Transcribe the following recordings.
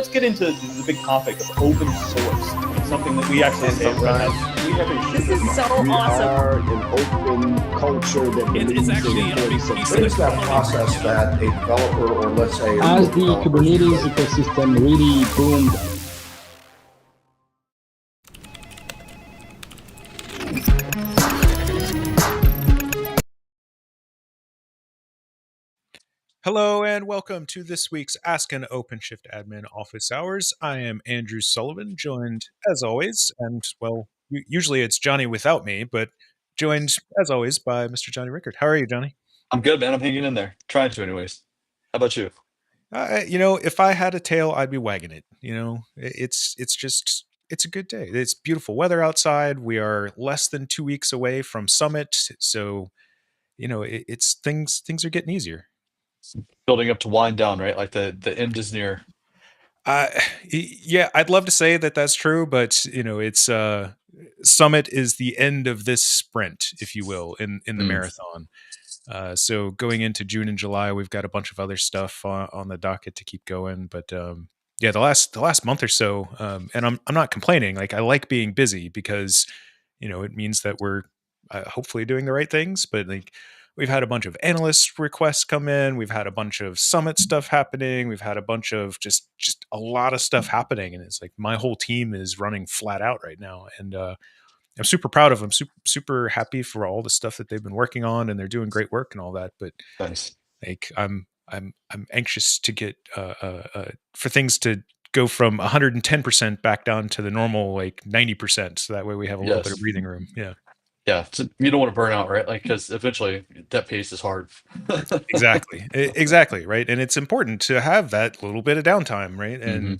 let's get into the big topic of open source, something that we actually say at Red Hat. We haven't This is so we awesome. are an open culture that believes actually in a big importance of piece What is that process that a developer, or let's say a As the developer Kubernetes should- ecosystem really boomed, Hello and welcome to this week's Ask an OpenShift Admin Office Hours. I am Andrew Sullivan, joined as always, and well, usually it's Jonny without me, but joined as always by Mr. Jonny Rickard. How are you, Jonny? I'm good, man. I'm hanging in there. Trying to, anyways. How about you? If I had a tail, I'd be wagging it. It's a good day. It's beautiful weather outside. We are less than 2 weeks away from Summit, so it's things are getting easier. Building up to wind down, right? Like the end is near. Yeah, I'd love to say that that's true, but it's Summit is the end of this sprint, if you will, in the marathon. So going into June and July, we've got a bunch of other stuff on the docket to keep going. But yeah, the last month or so, and I'm not complaining. Like I like being busy because it means that we're hopefully doing the right things. But like we've had a bunch of analyst requests come in. We've had a bunch of Summit stuff happening. We've had a bunch of just a lot of stuff happening, and it's like my whole team is running flat out right now, and I'm super proud of them. Super happy for all the stuff that they've been working on, and they're doing great work and all that. But Nice. like I'm anxious to get for things to go from 110% back down to the normal like 90%, so that way we have a little bit of breathing room. Yeah. Yeah. So you don't want to burn out, right? Like because eventually that pace is hard. Exactly, right. And it's important to have that little bit of downtime, right? And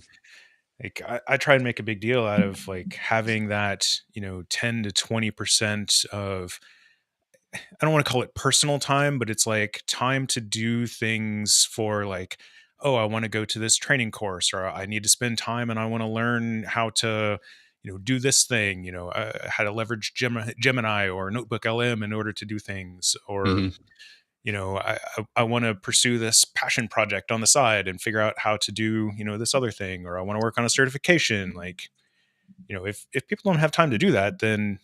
like I try and make a big deal out of like having that 10 to 20% of, I don't want to call it personal time, but it's like time to do things for like, oh, I want to go to this training course, or I need to spend time and I want to learn how to do this thing, how to leverage Gemini or Notebook LM in order to do things, or I want to pursue this passion project on the side and figure out how to do, this other thing, or I want to work on a certification. Like, if people don't have time to do that, then,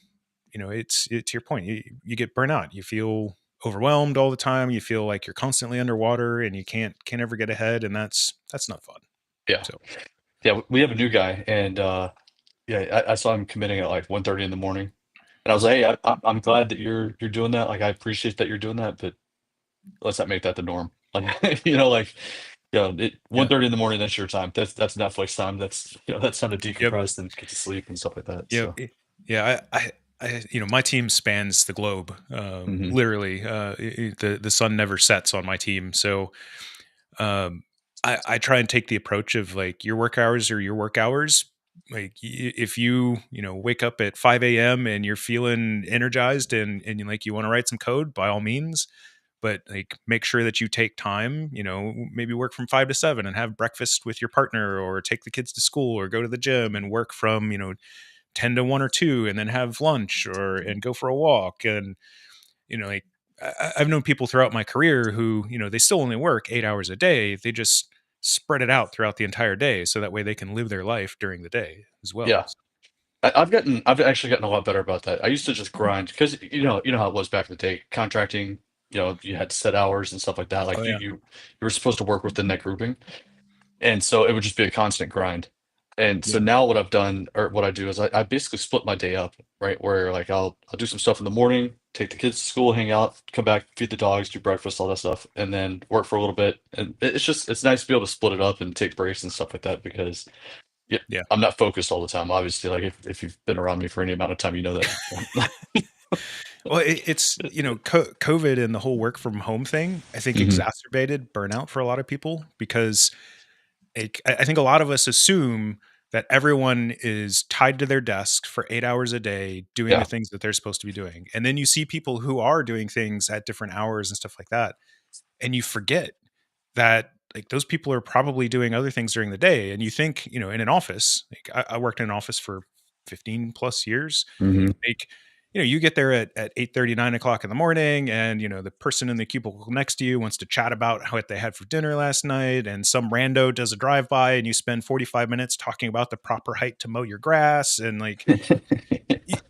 it's to your point, you get burnt out. You feel overwhelmed all the time. You feel like you're constantly underwater and you can't ever get ahead. And that's not fun. Yeah. So. Yeah. We have a new guy, and yeah, I saw him committing at like 1:30 in the morning, and I was like, hey, I'm glad that you're doing that. Like I appreciate that you're doing that, but let's not make that the norm. Like 1:30 in the morning, that's your time. That's Netflix time. That's that's time to decompress and get to sleep and stuff like that. Yeah. So. Yeah. I my team spans the globe. Literally, the sun never sets on my team. So, I try and take the approach of like your work hours are your work hours. Like if you wake up at 5 a.m. and you're feeling energized and like you want to write some code, by all means. But like make sure that you take time, maybe work from 5 to 7 and have breakfast with your partner, or take the kids to school, or go to the gym and work from 10 to 1 or 2, and then have lunch and go for a walk. And like I've known people throughout my career who they still only work 8 hours a day. They just spread it out throughout the entire day, so that way they can live their life during the day as well. Yeah. I've actually gotten a lot better about that. I used to just grind because you know how it was back in the day. Contracting, you had set hours and stuff like that. Like you were supposed to work within that grouping, and so it would just be a constant grind. And so now what I've done, or what I do, is I basically split my day up, right? Where like I'll do some stuff in the morning, take the kids to school, hang out, come back, feed the dogs, do breakfast, all that stuff, and then work for a little bit. And it's nice to be able to split it up and take breaks and stuff like that, because Yeah. I'm not focused all the time. Obviously, like if you've been around me for any amount of time, you know that. Well, it's COVID and the whole work from home thing, I think exacerbated burnout for a lot of people, because I think a lot of us assume that everyone is tied to their desk for 8 hours a day doing the things that they're supposed to be doing. And then you see people who are doing things at different hours and stuff like that. And you forget that like those people are probably doing other things during the day. And you think, in an office, like I worked in an office for 15 plus years. Like you get there at 8:30, 9 o'clock in the morning, and the person in the cubicle next to you wants to chat about what they had for dinner last night, and some rando does a drive-by, and you spend 45 minutes talking about the proper height to mow your grass, and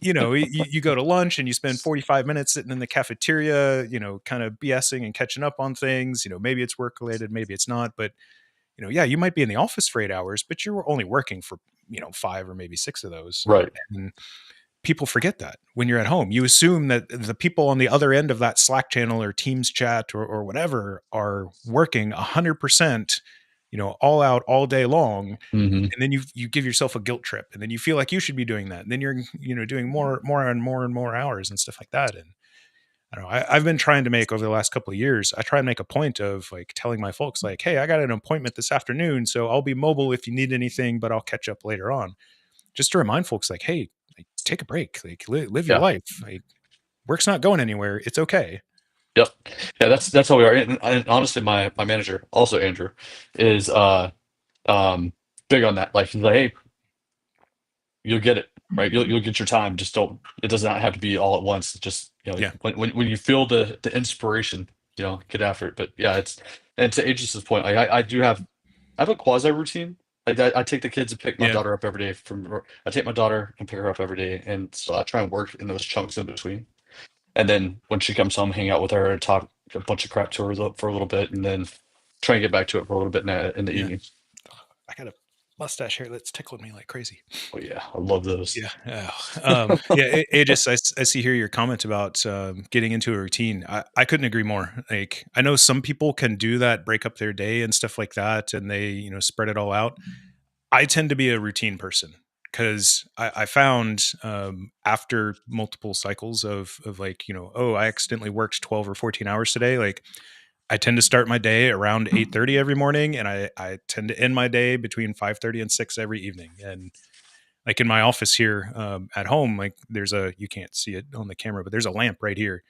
you go to lunch and you spend 45 minutes sitting in the cafeteria, kind of BSing and catching up on things. Maybe it's work related, maybe it's not, but you might be in the office for 8 hours, but you're only working for 5 or maybe 6 of those. Right. And people forget that when you're at home. You assume that the people on the other end of that Slack channel or Teams chat or whatever are working 100%, all out all day long. Mm-hmm. And then you give yourself a guilt trip, and then you feel like you should be doing that. And then you're, doing more and more hours and stuff like that. And I don't know, I've been trying to make over the last couple of years, I try and make a point of like telling my folks like, hey, I got an appointment this afternoon, so I'll be mobile if you need anything, but I'll catch up later on. Just to remind folks like, hey, like, take a break, like live your life. Like, work's not going anywhere. It's okay. Yep. Yeah, that's how we are. And honestly, my manager, also Andrew, is big on that. Like, he's like, hey, you'll get it, right? You'll get your time. Just don't. It does not have to be all at once. Just when you feel the inspiration, get after it. But yeah, and to Aegis' point, I have a quasi routine. Like I take the kids and pick my daughter up every day. I take my daughter and pick her up every day, and so I try and work in those chunks in between. And then when she comes home, hang out with her and talk a bunch of crap to her for a little bit, and then try and get back to it for a little bit in the evening. I got a mustache hair that's tickling me like crazy. Oh yeah, I love those. Yeah. Aegis, I see here your comment about getting into a routine. I couldn't agree more. Like, I know some people can do that, break up their day and stuff like that, and they spread it all out. I tend to be a routine person because I found after multiple cycles of like, I accidentally worked 12 or 14 hours today. Like, I tend to start my day around 8:30 every morning, and I tend to end my day between 5:30 and 6 every evening. And like in my office here at home, like you can't see it on the camera, but there's a lamp right here,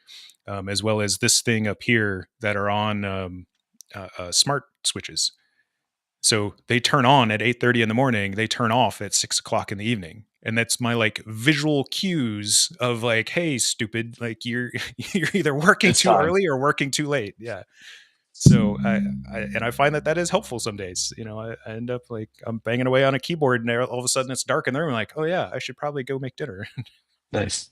as well as this thing up here that are on smart switches. So they turn on at 8:30 in the morning, they turn off at 6 o'clock in the evening. And that's my like visual cues of like, hey, stupid, like you're either working too early or working too late. Yeah. So I find that is helpful some days. I end up like I'm banging away on a keyboard, and all of a sudden it's dark in the room. Like, oh yeah, I should probably go make dinner. Nice.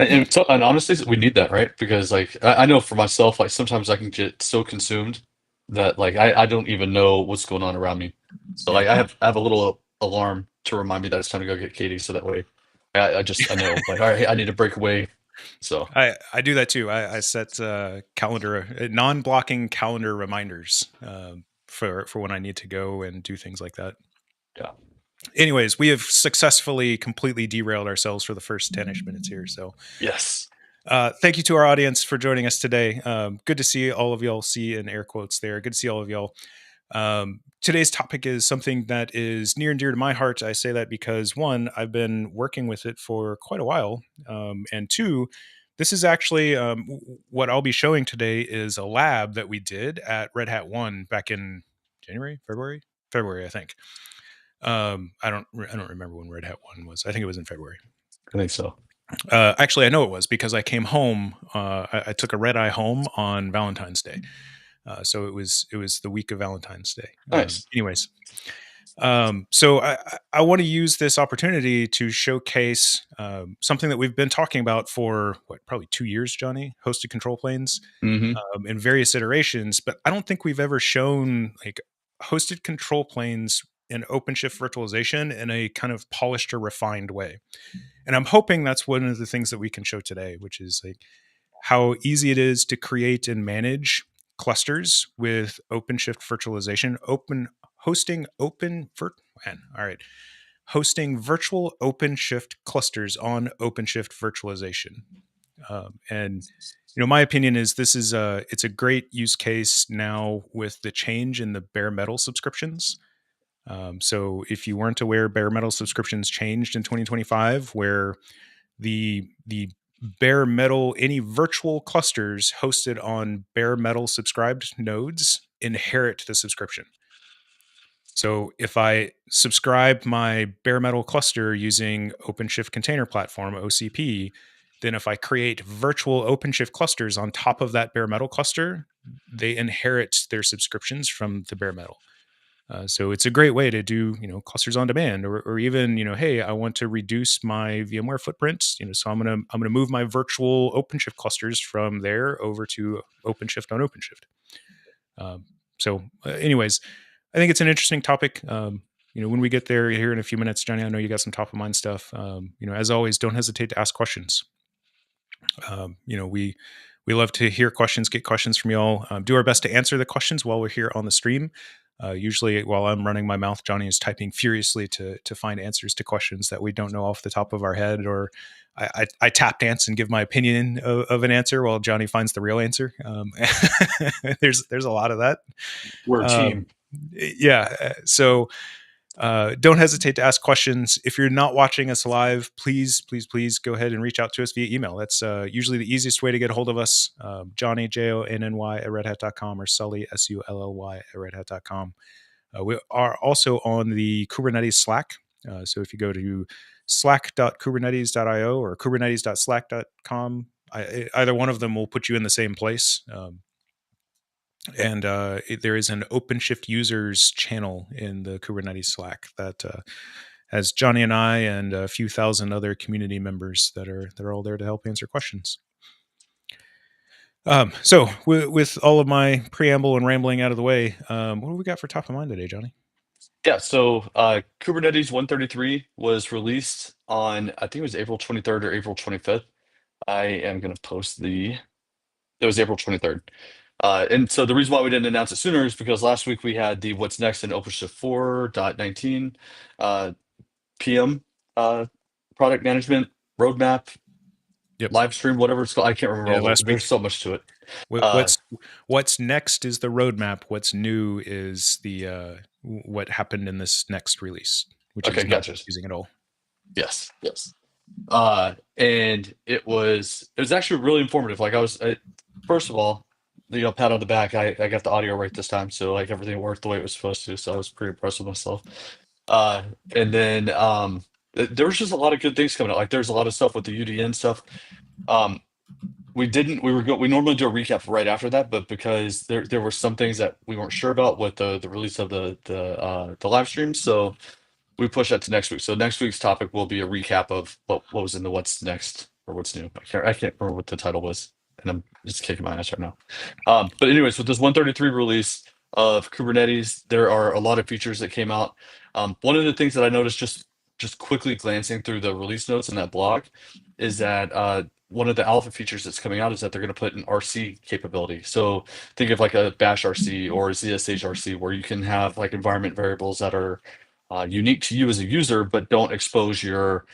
And honestly, we need that, right? Because like I know for myself, like sometimes I can get so consumed that like I don't even know what's going on around me. So like I have a little alarm to remind me that it's time to go get Katie, so that way I know like, all right, I need to break away. So I do that too. I set non-blocking calendar reminders for when I need to go and do things like that. Yeah. Anyways, we have successfully completely derailed ourselves for the first 10-ish minutes here. So yes. Thank you to our audience for joining us today. Good to see all of y'all, see in air quotes there. Good to see all of y'all. Today's topic is something that is near and dear to my heart. I say that because one, I've been working with it for quite a while. And two, this is actually what I'll be showing today is a lab that we did at Red Hat 1 back in February, I think. I don't remember when Red Hat 1 was. I think it was in February. I think so. Actually, I know it was because I came home. I took a red eye home on Valentine's Day. So it was the week of Valentine's Day. Nice. Anyways, so I want to use this opportunity to showcase something that we've been talking about for probably 2 years, Jonny, hosted control planes in various iterations, but I don't think we've ever shown like hosted control planes in OpenShift virtualization in a kind of polished or refined way. And I'm hoping that's one of the things that we can show today, which is like how easy it is to create and manage clusters with OpenShift virtualization, hosting virtual OpenShift clusters on OpenShift virtualization. And my opinion is this is it's a great use case now with the change in the bare metal subscriptions. So if you weren't aware, bare metal subscriptions changed in 2025, where the bare metal, any virtual clusters hosted on bare metal subscribed nodes inherit the subscription. So if I subscribe my bare metal cluster using OpenShift Container Platform, OCP, then if I create virtual OpenShift clusters on top of that bare metal cluster, they inherit their subscriptions from the bare metal. So it's a great way to do, clusters on demand, or even, hey, I want to reduce my VMware footprint, so I'm gonna move my virtual OpenShift clusters from there over to OpenShift on OpenShift. Anyways, I think it's an interesting topic. When we get there here in a few minutes, Jonny, I know you got some top of mind stuff. As always, don't hesitate to ask questions. We love to hear questions, get questions from y'all. Do our best to answer the questions while we're here on the stream. Usually, while I'm running my mouth, Jonny is typing furiously to find answers to questions that we don't know off the top of our head, or I tap dance and give my opinion of an answer while Jonny finds the real answer. There's a lot of that. We're a team. Yeah. So don't hesitate to ask questions. If you're not watching us live, please go ahead and reach out to us via email. That's usually the easiest way to get a hold of us. Jonny, Jonny at redhat.com, or Sully, Sully at redhat.com. We are also on the Kubernetes Slack. So if you go to slack.kubernetes.io or kubernetes.slack.com, either one of them will put you in the same place. And there is an OpenShift users channel in the Kubernetes Slack that has Jonny and I and a few thousand other community members that are all there to help answer questions. So with all of my preamble and rambling out of the way, what do we got for top of mind today, Jonny? Yeah, so Kubernetes 133 was released on, I think it was April 23rd or April 25th. I am going to post it was April 23rd. And so the reason why we didn't announce it sooner is because last week we had the what's next in OpenShift 4.19 PM product management roadmap, live stream, whatever it's called. I can't remember. Last week. There's so much to it. What's next is the roadmap. What's new is the what happened in this next release, which is not confusing at all. Yes. And it was actually really informative. Like first of all, pat on the back. I got the audio right this time, so like everything worked the way it was supposed to. So I was pretty impressed with myself. And then there was just a lot of good things coming out. Like there's a lot of stuff with the UDN stuff. We normally do a recap right after that, but because there were some things that we weren't sure about with the release of the live stream, so we push that to next week. So next week's topic will be a recap of what was in the what's next or what's new. I can't remember what the title was, and I'm just kicking my ass right now. But anyways, with this 133 release of Kubernetes, there are a lot of features that came out. One of the things that I noticed just quickly glancing through the release notes in that blog is that one of the alpha features that's coming out is that they're going to put an RC capability. So think of like a bash RC or ZSH RC, where you can have like environment variables that are unique to you as a user, but don't expose your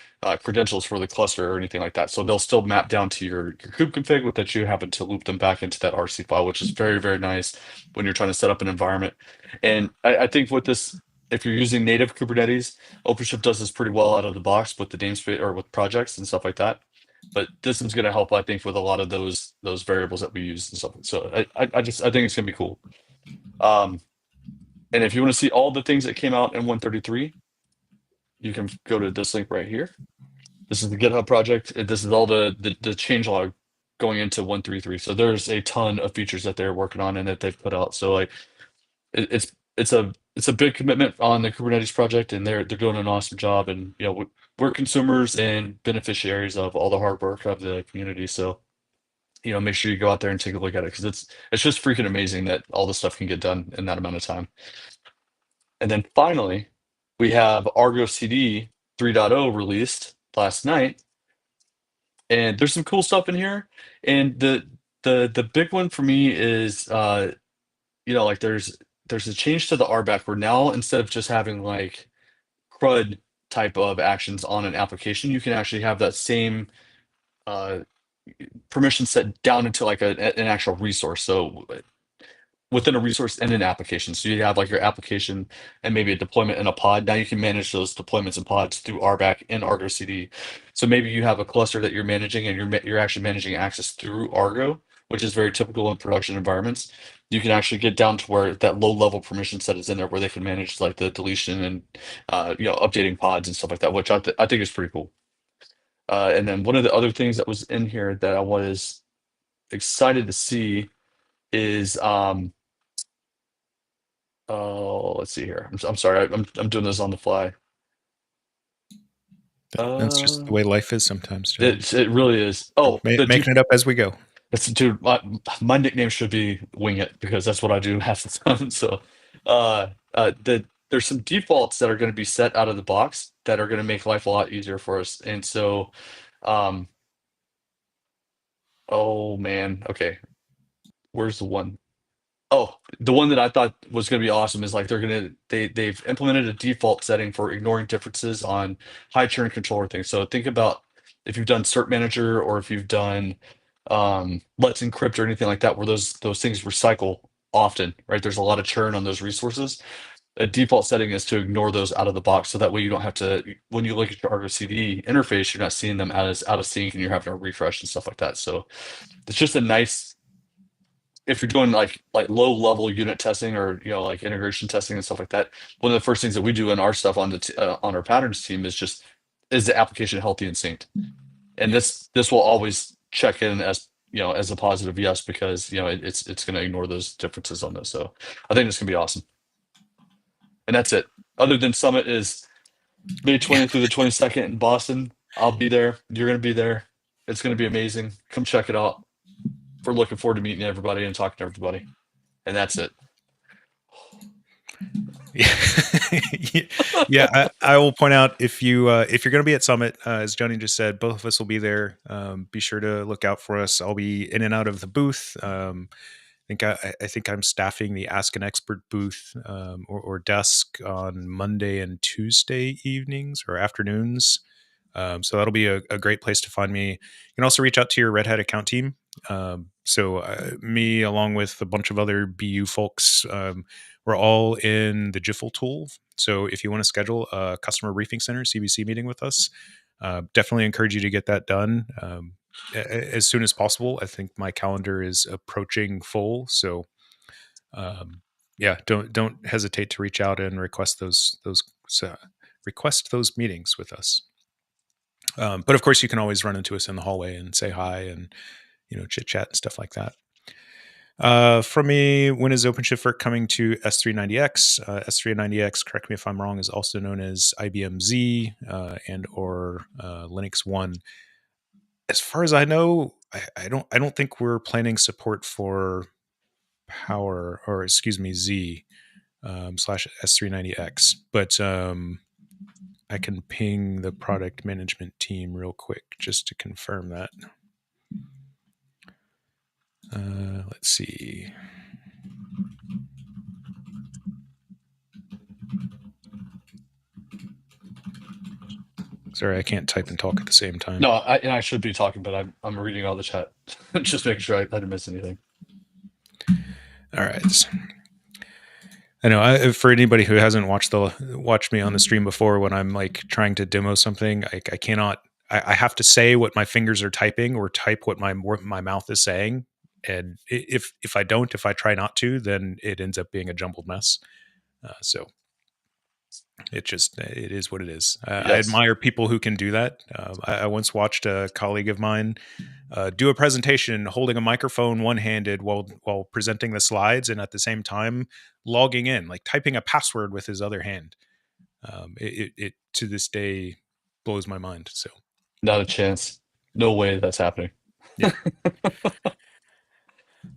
credentials for the cluster or anything like that. So they'll still map down to your kube config, with that you happen to loop them back into that RC file, which is very, very nice when you're trying to set up an environment. And I think with this, if you're using native Kubernetes, OpenShift does this pretty well out of the box with the namespace or with projects and stuff like that. But this is going to help, I think, with a lot of those variables that we use and stuff. So I think it's going to be cool. And if you want to see all the things that came out in 133, you can go to this link right here. This is the GitHub project. This is all the changelog going into 133. So there's a ton of features that they're working on and that they've put out. So like it's a big commitment on the Kubernetes project, and they're doing an awesome job. And we're consumers and beneficiaries of all the hard work of the community. So make sure you go out there and take a look at it, because it's just freaking amazing that all this stuff can get done in that amount of time. And then finally, we have Argo CD 3.0 released last night, and there's some cool stuff in here. And the big one for me is like there's a change to the RBAC, where now instead of just having like CRUD type of actions on an application, you can actually have that same permission set down into like an actual resource. So within a resource and an application. So you have like your application and maybe a deployment in a pod. Now you can manage those deployments and pods through RBAC in Argo CD. So maybe you have a cluster that you're managing, and you're actually managing access through Argo, which is very typical in production environments, you can actually get down to where that low level permission set is in there, where they can manage like the deletion and updating pods and stuff like that, which I think is pretty cool. And then one of the other things that was in here that I was excited to see is let's see here. I'm sorry, I'm doing this on the fly. That's just the way life is sometimes, Jonny. It really is. Oh, making it up as we go. Dude, my nickname should be Wing It, because that's what I do half the time. So, there's some defaults that are going to be set out of the box that are going to make life a lot easier for us. And so, oh man, okay, where's the one? Oh, the one that I thought was going to be awesome is like they've implemented a default setting for ignoring differences on high churn controller things. So think about if you've done Cert Manager, or if you've done Let's Encrypt or anything like that, where those things recycle often, right? There's a lot of churn on those resources. A default setting is to ignore those out of the box, so that way you don't have to, when you look at your Argo CD interface, you're not seeing them as out of sync and you're having to refresh and stuff like that. So it's just a nice, if you're doing like low level unit testing, or like integration testing and stuff like that, one of the first things that we do in our stuff on on our patterns team is the application healthy and synced? And this will always check in as as a positive yes, because it's going to ignore those differences on this. So I think it's going to be awesome. And that's it. Other than Summit is May 20th through the 22nd in Boston. I'll be there. You're going to be there. It's going to be amazing. Come check it out. We're looking forward to meeting everybody and talking to everybody. And that's it. Yeah, I will point out, if you're going to be at Summit, as Jonny just said, both of us will be there. Be sure to look out for us. I'll be in and out of the booth. I think I'm staffing the Ask an Expert booth or desk on Monday and Tuesday evenings or afternoons. So that'll be a great place to find me. You can also reach out to your Red Hat account team. Me, along with a bunch of other BU folks, we're all in the Jiffle tool. So if you want to schedule a customer briefing center CBC meeting with us, definitely encourage you to get that done as soon as possible. I think my calendar is approaching full. So don't hesitate to reach out and request those meetings with us. But of course, you can always run into us in the hallway and say hi and chit chat and stuff like that. From me, when is OpenShift work coming to S390X? S390X, correct me if I'm wrong, is also known as IBM Z and or Linux One. As far as I know, I don't think we're planning support for Power, or excuse me, Z slash S390X, but I can ping the product management team real quick just to confirm that. Let's see. Sorry, I can't type and talk at the same time. No, I should be talking, but I'm reading all the chat. Just making sure I didn't miss anything. All right. I know, for anybody who hasn't watched me on the stream before, when I'm like trying to demo something, I cannot. I have to say what my fingers are typing, or type what my mouth is saying. And if I try not to, then it ends up being a jumbled mess. So it is what it is. Yes. I admire people who can do that. I once watched a colleague of mine do a presentation holding a microphone one-handed while presenting the slides, and at the same time logging in, like typing a password with his other hand. It to this day blows my mind. So not a chance. No way that's happening. Yeah.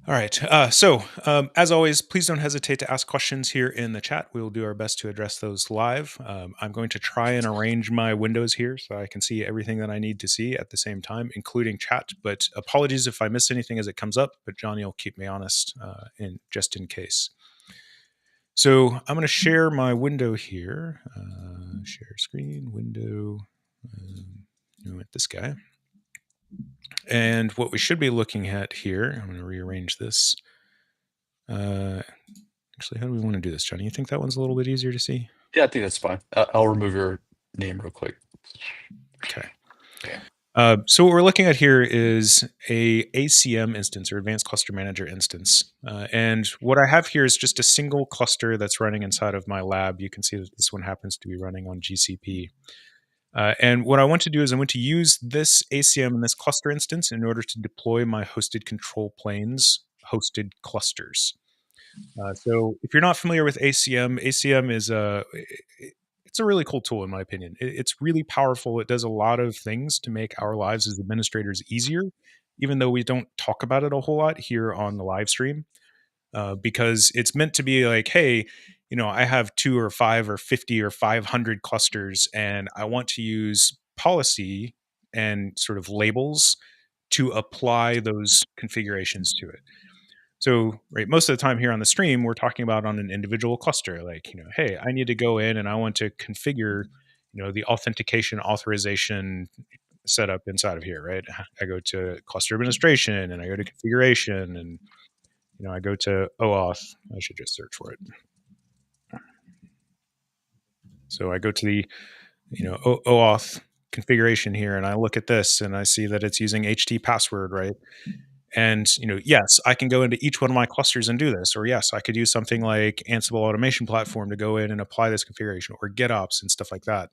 All right. As always, please don't hesitate to ask questions here in the chat. We will do our best to address those live. I'm going to try and arrange my windows here so I can see everything that I need to see at the same time, including chat. But apologies if I miss anything as it comes up, but Jonny will keep me honest just in case. So I'm going to share my window here. Share screen, window, with this guy. And what we should be looking at here, I'm going to rearrange this. Actually, how do we want to do this, Jonny? You think that one's a little bit easier to see? Yeah, I think that's fine. I'll remove your name real quick. Okay. So what we're looking at here is a ACM instance, or Advanced Cluster Manager instance. And what I have here is just a single cluster that's running inside of my lab. You can see that this one happens to be running on GCP. And what I want to do is I want to use this ACM and this cluster instance in order to deploy my hosted control planes hosted clusters. So if you're not familiar with ACM, ACM is it's a really cool tool in my opinion. It's really powerful. It does a lot of things to make our lives as administrators easier, even though we don't talk about it a whole lot here on the live stream, because it's meant to be like, hey, I have 2 or 5 or 50 or 500 clusters, and I want to use policy and sort of labels to apply those configurations to it. So, right, most of the time here on the stream, we're talking about on an individual cluster, like, hey, I need to go in and I want to configure, the authentication authorization setup inside of here, right? I go to cluster administration and I go to configuration and, I go to OAuth. I should just search for it. So I go to the, OAuth configuration here and I look at this and I see that it's using HT password, right? And, yes, I can go into each one of my clusters and do this. Or yes, I could use something like Ansible Automation Platform to go in and apply this configuration, or GitOps and stuff like that.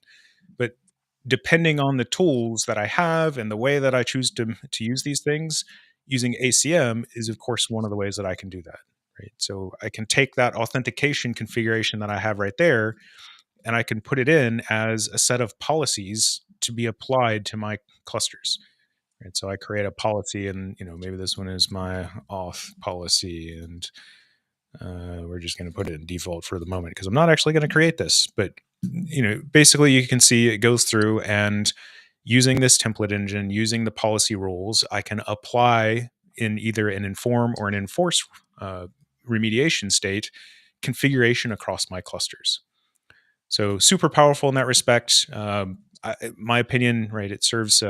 But depending on the tools that I have and the way that I choose to use these things, using ACM is, of course, one of the ways that I can do that. Right. So I can take that authentication configuration that I have right there, and I can put it in as a set of policies to be applied to my clusters. Right, so I create a policy, and maybe this one is my auth policy, and we're just going to put it in default for the moment because I'm not actually going to create this. But basically, you can see it goes through, and using this template engine, using the policy rules, I can apply in either an inform or an enforce remediation state configuration across my clusters. So super powerful in that respect. My opinion, right? It serves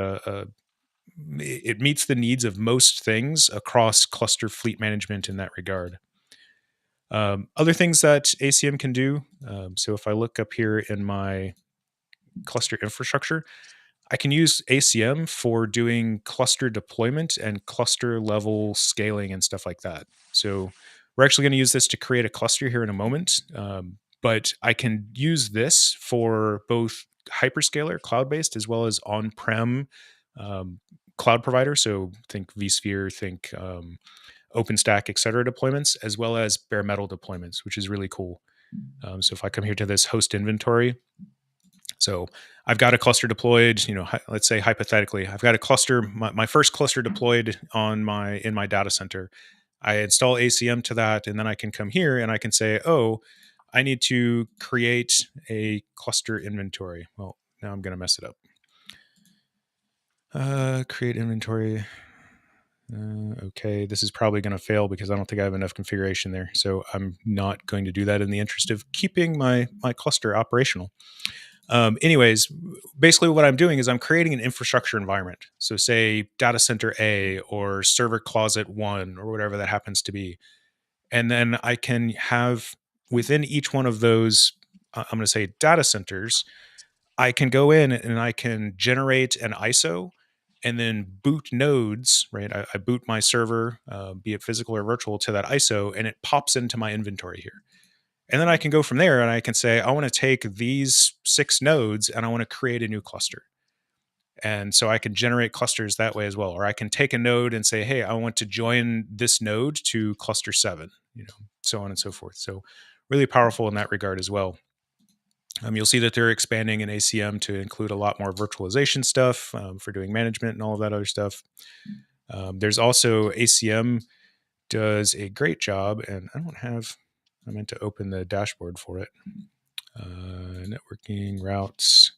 it meets the needs of most things across cluster fleet management in that regard. Other things that ACM can do. So if I look up here in my cluster infrastructure, I can use ACM for doing cluster deployment and cluster level scaling and stuff like that. So we're actually going to use this to create a cluster here in a moment. But I can use this for both hyperscaler, cloud-based, as well as on-prem cloud provider. So think vSphere, think OpenStack, et cetera, deployments, as well as bare metal deployments, which is really cool. So if I come here to this host inventory, so I've got a cluster deployed, let's say hypothetically, I've got a cluster, my first cluster deployed in my data center. I install ACM to that, and then I can come here and I can say, oh, I need to create a cluster inventory. Well, now I'm going to mess it up. Create inventory. Okay, this is probably going to fail because I don't think I have enough configuration there. So I'm not going to do that in the interest of keeping my cluster operational. Anyways, basically what I'm doing is I'm creating an infrastructure environment. So say data center A or server closet 1 or whatever that happens to be. And then I can have within each one of those, I'm going to say data centers, I can go in and I can generate an ISO and then boot nodes, right? I boot my server, be it physical or virtual, to that ISO, and it pops into my inventory here. And then I can go from there and I can say, I want to take these 6 nodes and I want to create a new cluster. And so I can generate clusters that way as well. Or I can take a node and say, hey, I want to join this node to cluster 7, so on and so forth. So really powerful in that regard as well. You'll see that they're expanding in ACM to include a lot more virtualization stuff for doing management and all of that other stuff. There's also ACM does a great job, and I meant to open the dashboard for it. Networking routes.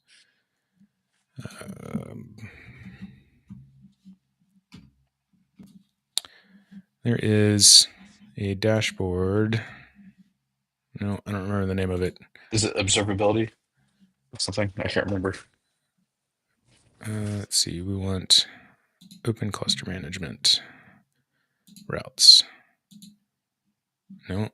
There is a dashboard. No, I don't remember the name of it. Is it observability? Something? I can't remember. Let's see. We want open cluster management routes. No.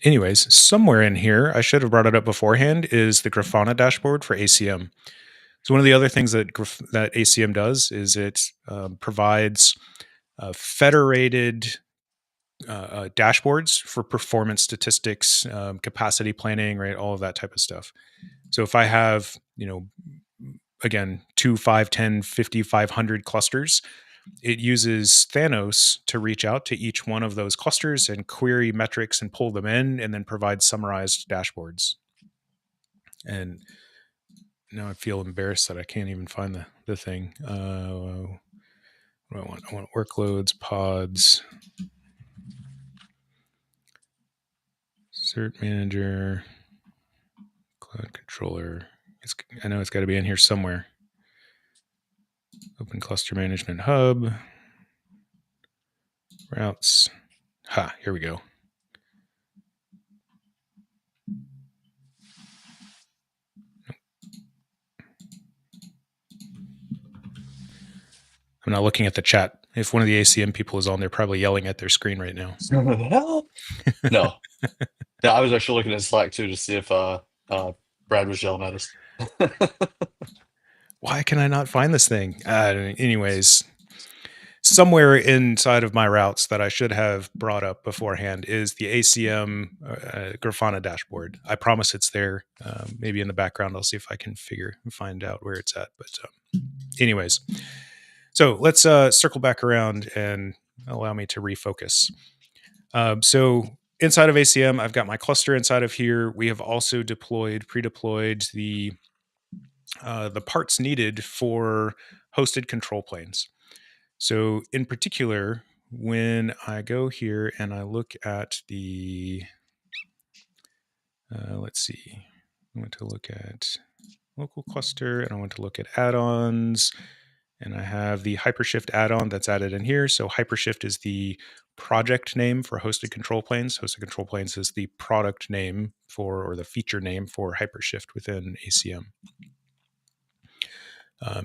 Anyways, somewhere in here, I should have brought it up beforehand, is the Grafana dashboard for ACM. So one of the other things that ACM does is it provides federated dashboards for performance statistics, capacity planning, right? All of that type of stuff. So if I have, again, 2, 5, 10, 50, 500 clusters, it uses Thanos to reach out to each one of those clusters and query metrics and pull them in and then provide summarized dashboards. And now I feel embarrassed that I can't even find the thing. What do I want? I want workloads, pods, cert manager, cloud controller. I know it's got to be in here somewhere. Open cluster management hub, routes. Here we go. I'm not looking at the chat. If one of the ACM people is on, they're probably yelling at their screen right now. No. Yeah, I was actually looking at Slack too to see if Brad was yelling at us. Why can I not find this thing? Anyways, somewhere inside of my routes that I should have brought up beforehand is the ACM Grafana dashboard. I promise it's there. Maybe in the background, I'll see if I can find out where it's at. But anyways, so let's circle back around and allow me to refocus. So inside of ACM, I've got my cluster inside of here. We have also pre-deployed the parts needed for hosted control planes. So in particular, when I go here and I look at the, let's see, I want to look at local cluster and I want to look at add-ons, and I have the HyperShift add-on that's added in here. So HyperShift is the project name for hosted control planes. Hosted control planes is the product name or the feature name for HyperShift within ACM.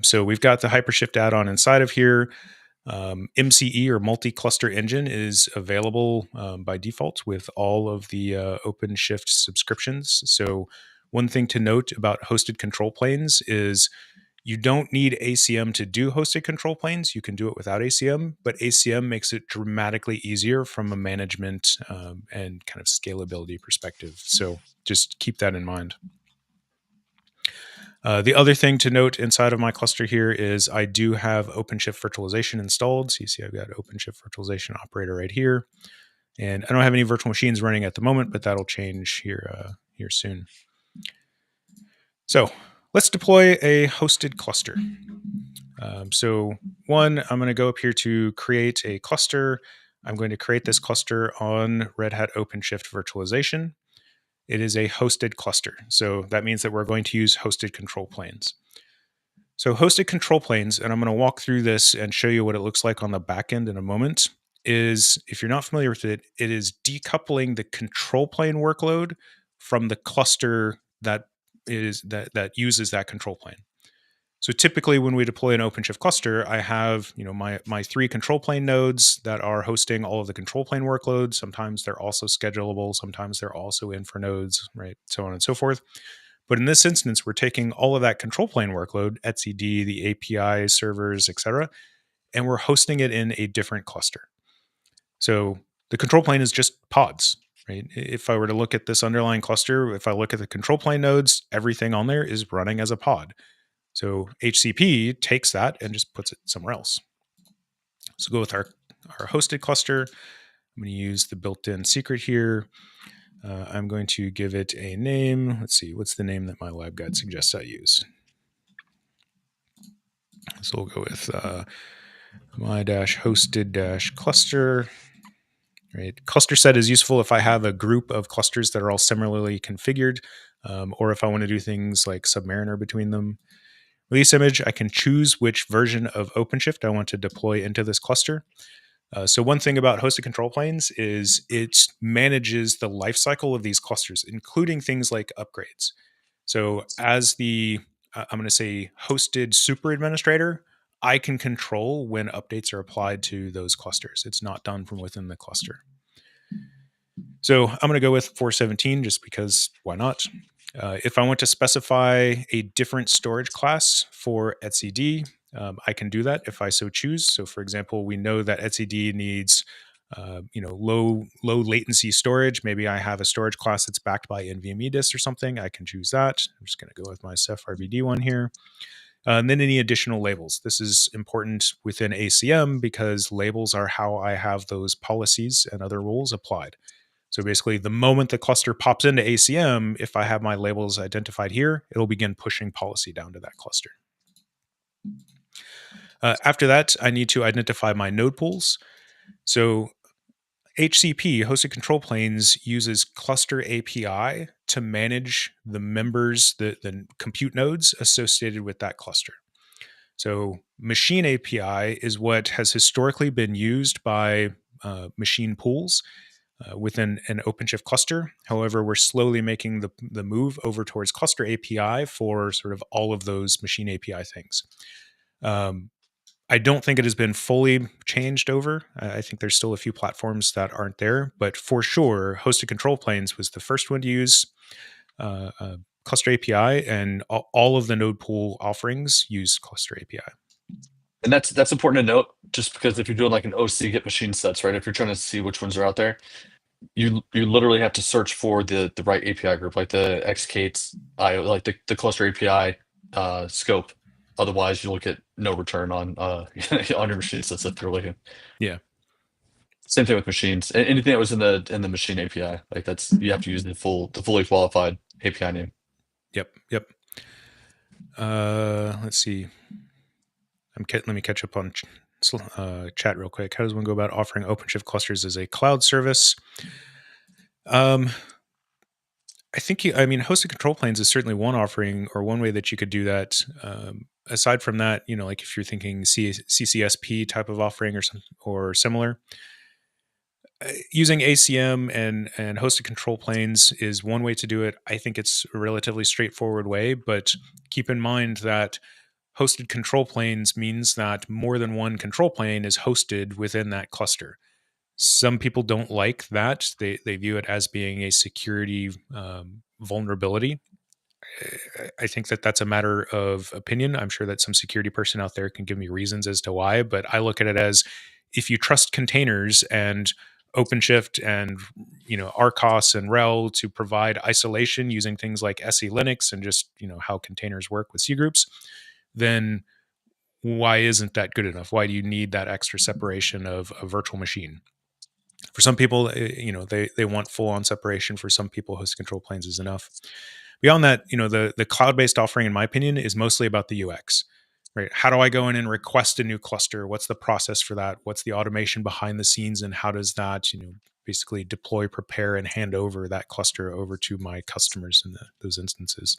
So we've got the HyperShift add-on inside of here. MCE or multi-cluster engine is available by default with all of the OpenShift subscriptions. So one thing to note about hosted control planes is you don't need ACM to do hosted control planes. You can do it without ACM, but ACM makes it dramatically easier from a management and kind of scalability perspective. So just keep that in mind. The other thing to note inside of my cluster here is I do have OpenShift Virtualization installed. So you see I've got OpenShift Virtualization operator right here. And I don't have any virtual machines running at the moment, but that'll change here soon. So let's deploy a hosted cluster. So one, I'm going to go up here to create a cluster. I'm going to create this cluster on Red Hat OpenShift Virtualization. It is a hosted cluster. So that means that we're going to use hosted control planes. So hosted control planes, and I'm going to walk through this and show you what it looks like on the back end in a moment, is, if you're not familiar with it, it is decoupling the control plane workload from the cluster that uses that control plane. So typically when we deploy an OpenShift cluster, I have my 3 control plane nodes that are hosting all of the control plane workloads. Sometimes they're also schedulable. Sometimes they're also infra nodes, right? So on and so forth. But in this instance, we're taking all of that control plane workload, etcd, the API servers, etc., and we're hosting it in a different cluster. So the control plane is just pods, right? If I were to look at this underlying cluster, if I look at the control plane nodes, everything on there is running as a pod. So HCP takes that and just puts it somewhere else. So go with our hosted cluster. I'm going to use the built-in secret here. I'm going to give it a name. Let's see, what's the name that my lab guide suggests I use? So we'll go with my-hosted-cluster. Right. Cluster set is useful if I have a group of clusters that are all similarly configured, or if I want to do things like Submariner between them. Release image, I can choose which version of OpenShift I want to deploy into this cluster. So one thing about hosted control planes is it manages the lifecycle of these clusters, including things like upgrades. So as the, I'm going to say hosted super administrator, I can control when updates are applied to those clusters. It's not done from within the cluster. So I'm going to go with 417 just because why not? If I want to specify a different storage class for etcd, I can do that if I so choose. So, for example, we know that etcd needs low latency storage. Maybe I have a storage class that's backed by NVMe disk or something. I can choose that. I'm just going to go with my Ceph RVD one here. And then any additional labels. This is important within ACM because labels are how I have those policies and other rules applied. So basically, the moment the cluster pops into ACM, if I have my labels identified here, it'll begin pushing policy down to that cluster. After that, I need to identify my node pools. So HCP, Hosted Control Planes, uses Cluster API to manage the members, the compute nodes associated with that cluster. So Machine API is what has historically been used by machine pools within an OpenShift cluster. However, we're slowly making the move over towards Cluster API for sort of all of those Machine API things. I don't think it has been fully changed over. I think there's still a few platforms that aren't there, but for sure, Hosted Control Planes was the first one to use Cluster API, and all of the node pool offerings use Cluster API. And that's important to note, just because if you're doing like an OC get machine sets, right? If you're trying to see which ones are out there, you literally have to search for the right API group, like the XKates, like the Cluster API scope. Otherwise, you'll get no return on on your machine sets if you're looking. Yeah. Same thing with machines. Anything that was in the machine API, like that's, you have to use the fully qualified API name. Yep. Let's see. Let me catch up on chat real quick. How does one go about offering OpenShift clusters as a cloud service? I think Hosted Control Planes is certainly one offering or one way that you could do that. Aside from that, like if you're thinking CCSP type of offering or similar, using ACM and Hosted Control Planes is one way to do it. I think it's a relatively straightforward way, but keep in mind that Hosted Control Planes means that more than one control plane is hosted within that cluster. Some people don't like that. They view it as being a security vulnerability. I think that that's a matter of opinion. I'm sure that some security person out there can give me reasons as to why, but I look at it as, if you trust containers and OpenShift and Arcos and RHEL to provide isolation using things like SE Linux and just how containers work with C groups, then why isn't that good enough? Why do you need that extra separation of a virtual machine? For some people, they want full-on separation. For some people, Hosted Control Planes is enough. Beyond that, the cloud-based offering, in my opinion, is mostly about the UX. Right? How do I go in and request a new cluster? What's the process for that? What's the automation behind the scenes, and how does that, basically deploy, prepare, and hand over that cluster over to my customers in those instances?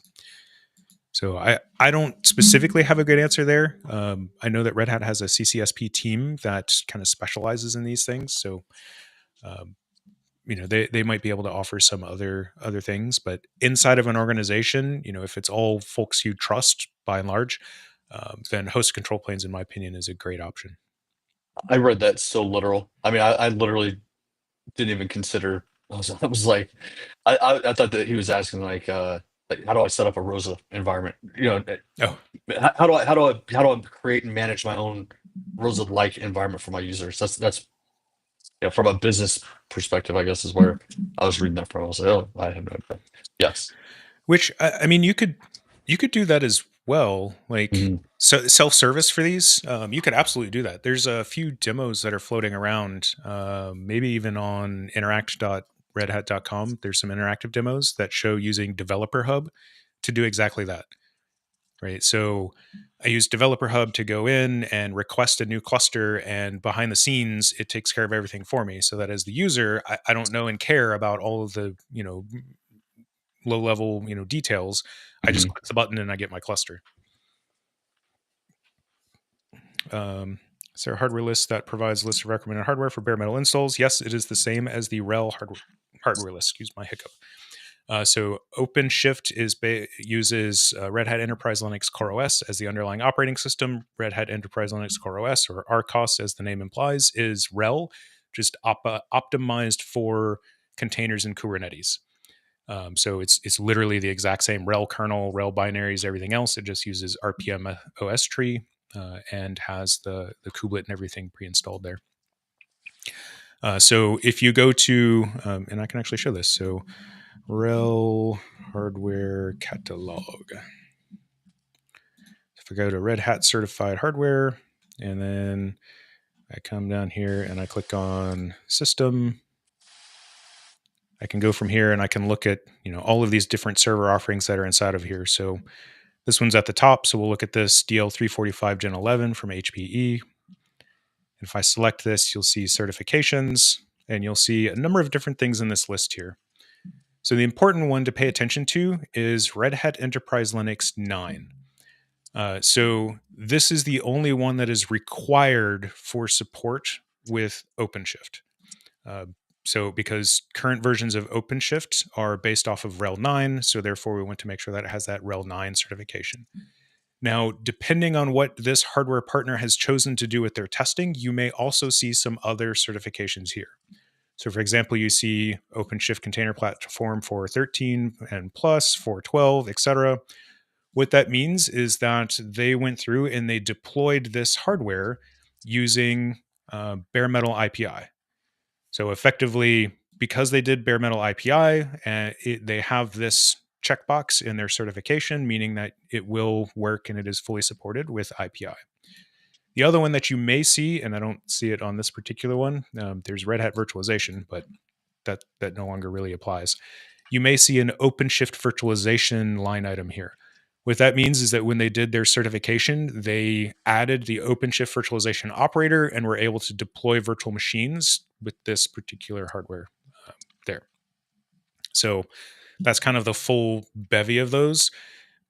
So I don't specifically have a good answer there. I know that Red Hat has a CCSP team that kind of specializes in these things. So, they might be able to offer some other things, but inside of an organization, if it's all folks you trust by and large, then Hosted Control Planes, in my opinion, is a great option. I read that so literal. I mean, I literally didn't even consider. I was like, I thought that he was asking like how do I set up a ROSA environment? How do I create and manage my own ROSA-like environment for my users? That's from a business perspective, I guess, is where I was reading that from. I was like, oh, I have no idea. Yes. Which you could do that as well, like so self-service for these. You could absolutely do that. There's a few demos that are floating around, maybe even on interact.redhat.com. There's some interactive demos that show using Developer Hub to do exactly that. Right. So I use Developer Hub to go in and request a new cluster, and behind the scenes, it takes care of everything for me, so that as the user, I don't know and care about all of the, low level, details. I just click the button and I get my cluster. Is there a hardware list that provides a list of recommended hardware for bare metal installs? Yes, it is the same as the RHEL hardware list. Excuse my hiccup. So OpenShift uses Red Hat Enterprise Linux Core OS as the underlying operating system. Red Hat Enterprise Linux Core OS, or Arcos as the name implies, is RHEL, just optimized for containers and Kubernetes. So it's literally the exact same rel kernel, rel binaries, everything else. It just uses RPM OS tree and has the kubelet and everything pre-installed there. So if you go to, and I can actually show this, so rel hardware catalog. If I go to Red Hat certified hardware, and then I come down here and I click on system, I can go from here and I can look at, all of these different server offerings that are inside of here. So this one's at the top. So we'll look at this DL345 Gen 11 from HPE. If I select this, you'll see certifications, and you'll see a number of different things in this list here. So the important one to pay attention to is Red Hat Enterprise Linux 9. So this is the only one that is required for support with OpenShift. So because current versions of OpenShift are based off of RHEL 9, so therefore we want to make sure that it has that RHEL 9 certification. Now, depending on what this hardware partner has chosen to do with their testing, you may also see some other certifications here. So for example, you see OpenShift Container Platform 4.13 and plus, 4.12, etc. What that means is that they went through and they deployed this hardware using bare metal IPI. So effectively, because they did bare metal IPI, they have this checkbox in their certification, meaning that it will work and it is fully supported with IPI. The other one that you may see, and I don't see it on this particular one, there's Red Hat Virtualization, but that no longer really applies. You may see an OpenShift virtualization line item here. What that means is that when they did their certification, they added the OpenShift virtualization operator and were able to deploy virtual machines with this particular hardware there. So that's kind of the full bevy of those.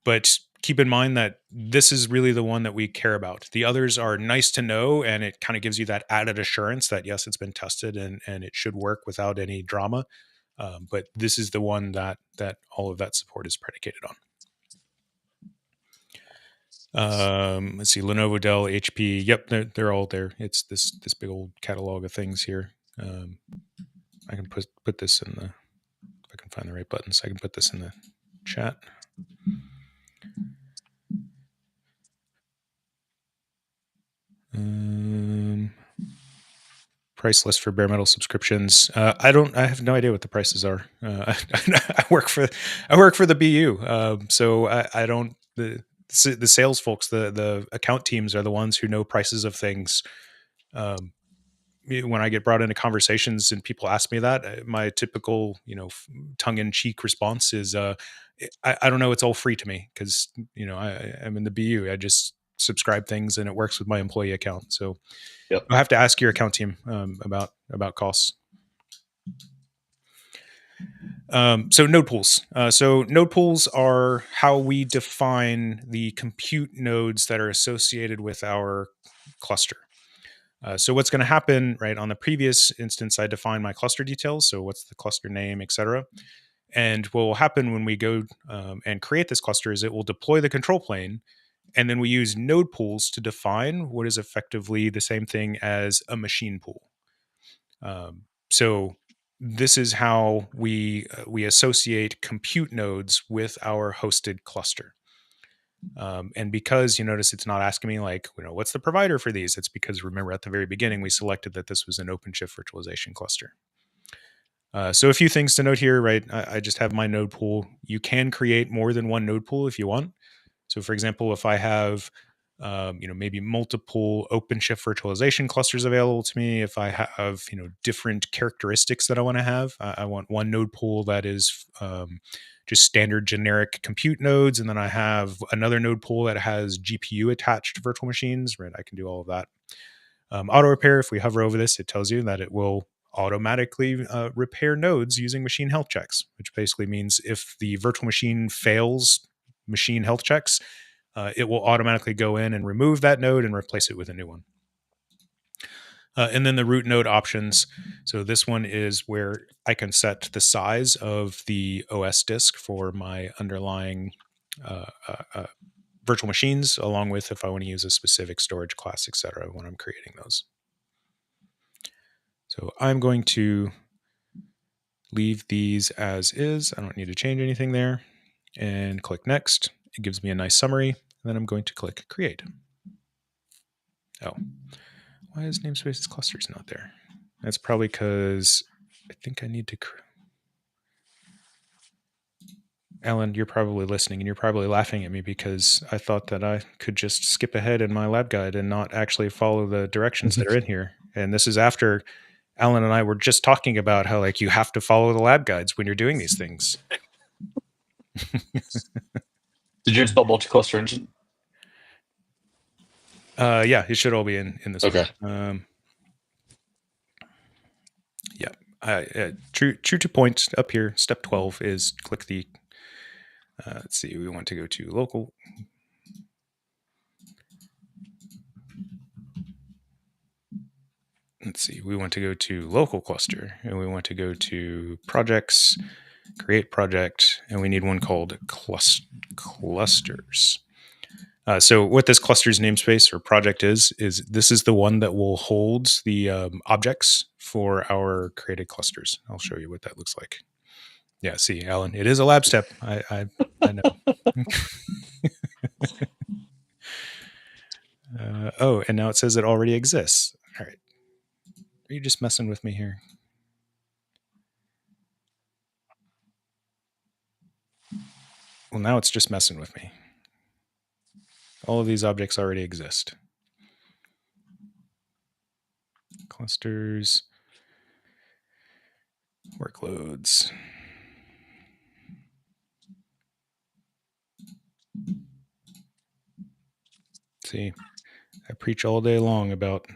But keep in mind that this is really the one that we care about. The others are nice to know, and it kind of gives you that added assurance that, yes, it's been tested and it should work without any drama. But this is the one that all of that support is predicated on. Let's see, Lenovo, Dell, HP. Yep, they're all there. It's this big old catalog of things here. I can put this in the, if I can find the right buttons, I can put this in the chat. Price list for bare metal subscriptions. I have no idea what the prices are. I work for the BU, so I don't. The sales folks, the account teams are the ones who know prices of things. When I get brought into conversations and people ask me that, my typical, tongue-in-cheek response is, I don't know. It's all free to me because, I'm in the BU. I just subscribe things and it works with my employee account. So yep. I'll have to ask your account team about costs. So node pools. So node pools are how we define the compute nodes that are associated with our cluster. So what's going to happen, right? On the previous instance, I defined my cluster details. So what's the cluster name, etc. And what will happen when we go and create this cluster is it will deploy the control plane, and then we use node pools to define what is effectively the same thing as a machine pool. So this is how we associate compute nodes with our hosted cluster. And because you notice it's not asking me like, what's the provider for these? It's because remember at the very beginning, we selected that this was an OpenShift virtualization cluster. So a few things to note here, right? I just have my node pool. You can create more than one node pool if you want. So for example, if I have, maybe multiple OpenShift virtualization clusters available to me, if I have, different characteristics that I want to have, I want one node pool that is just standard generic compute nodes. And then I have another node pool that has GPU attached virtual machines, right? I can do all of that. Auto repair, if we hover over this, it tells you that it will automatically repair nodes using machine health checks, which basically means if the virtual machine fails machine health checks, it will automatically go in and remove that node and replace it with a new one. And then the root node options. So this one is where I can set the size of the OS disk for my underlying virtual machines, along with if I want to use a specific storage class, etc. when I'm creating those. So I'm going to leave these as is. I don't need to change anything there. And click next. It gives me a nice summary. Then I'm going to click create. Oh, why is namespaces clusters not there? That's probably because I think I need to. Alan, you're probably listening and you're probably laughing at me because I thought that I could just skip ahead in my lab guide and not actually follow the directions that are in here. And this is after Alan and I were just talking about how like you have to follow the lab guides when you're doing these things. Did you install multi-cluster engine? Yeah, it should all be in this. Okay. One. Yeah. True to point up here. Step 12 is click the. Let's see. We want to go to local. Let's see. We want to go to local cluster, and we want to go to projects, create project, and we need one called clusters. So what this clusters namespace or project is this is the one that will hold the objects for our created clusters. I'll show you what that looks like. Yeah, see, Alan, it is a lab step. I know. Oh, and now it says it already exists. All right. Are you just messing with me here? Well, now it's just messing with me. All of these objects already exist. Clusters, workloads. See, I preach all day long about.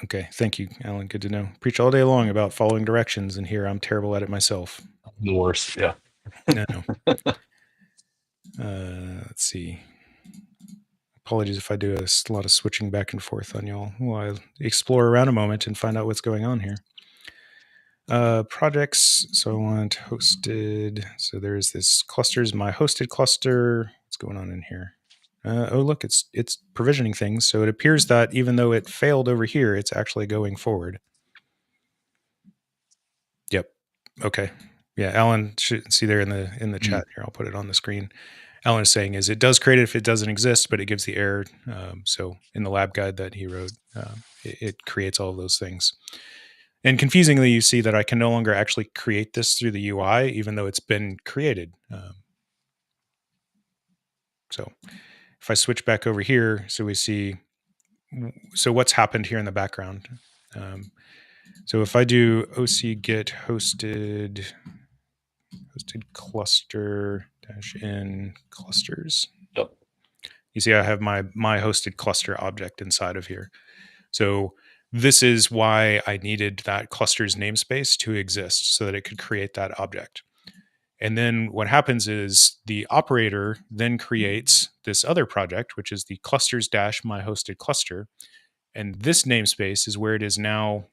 Okay, thank you, Alan. Good to know. Preach all day long about following directions, and here I'm terrible at it myself. The worst, yeah. No. Let's see. Apologies if I do a lot of switching back and forth on y'all. Well, I'll explore around a moment and find out what's going on here. Projects. So I want hosted. So there's this clusters, my hosted cluster. What's going on in here? Oh, look, it's provisioning things. So it appears that even though it failed over here, it's actually going forward. Yep. Okay. Yeah, Alan should see there in the chat here. I'll put it on the screen. Alan is saying is it does create it if it doesn't exist, but it gives the error. So in the lab guide that he wrote, it creates all of those things. And confusingly, you see that I can no longer actually create this through the UI, even though it's been created. So if I switch back over here, so we see, so what's happened here in the background. So if I do OC get hosted cluster -in clusters, yep. You see I have my hosted cluster object inside of here. So this is why I needed that clusters namespace to exist so that it could create that object. And then what happens is the operator then creates this other project, which is the clusters - my hosted cluster. And this namespace is where it is now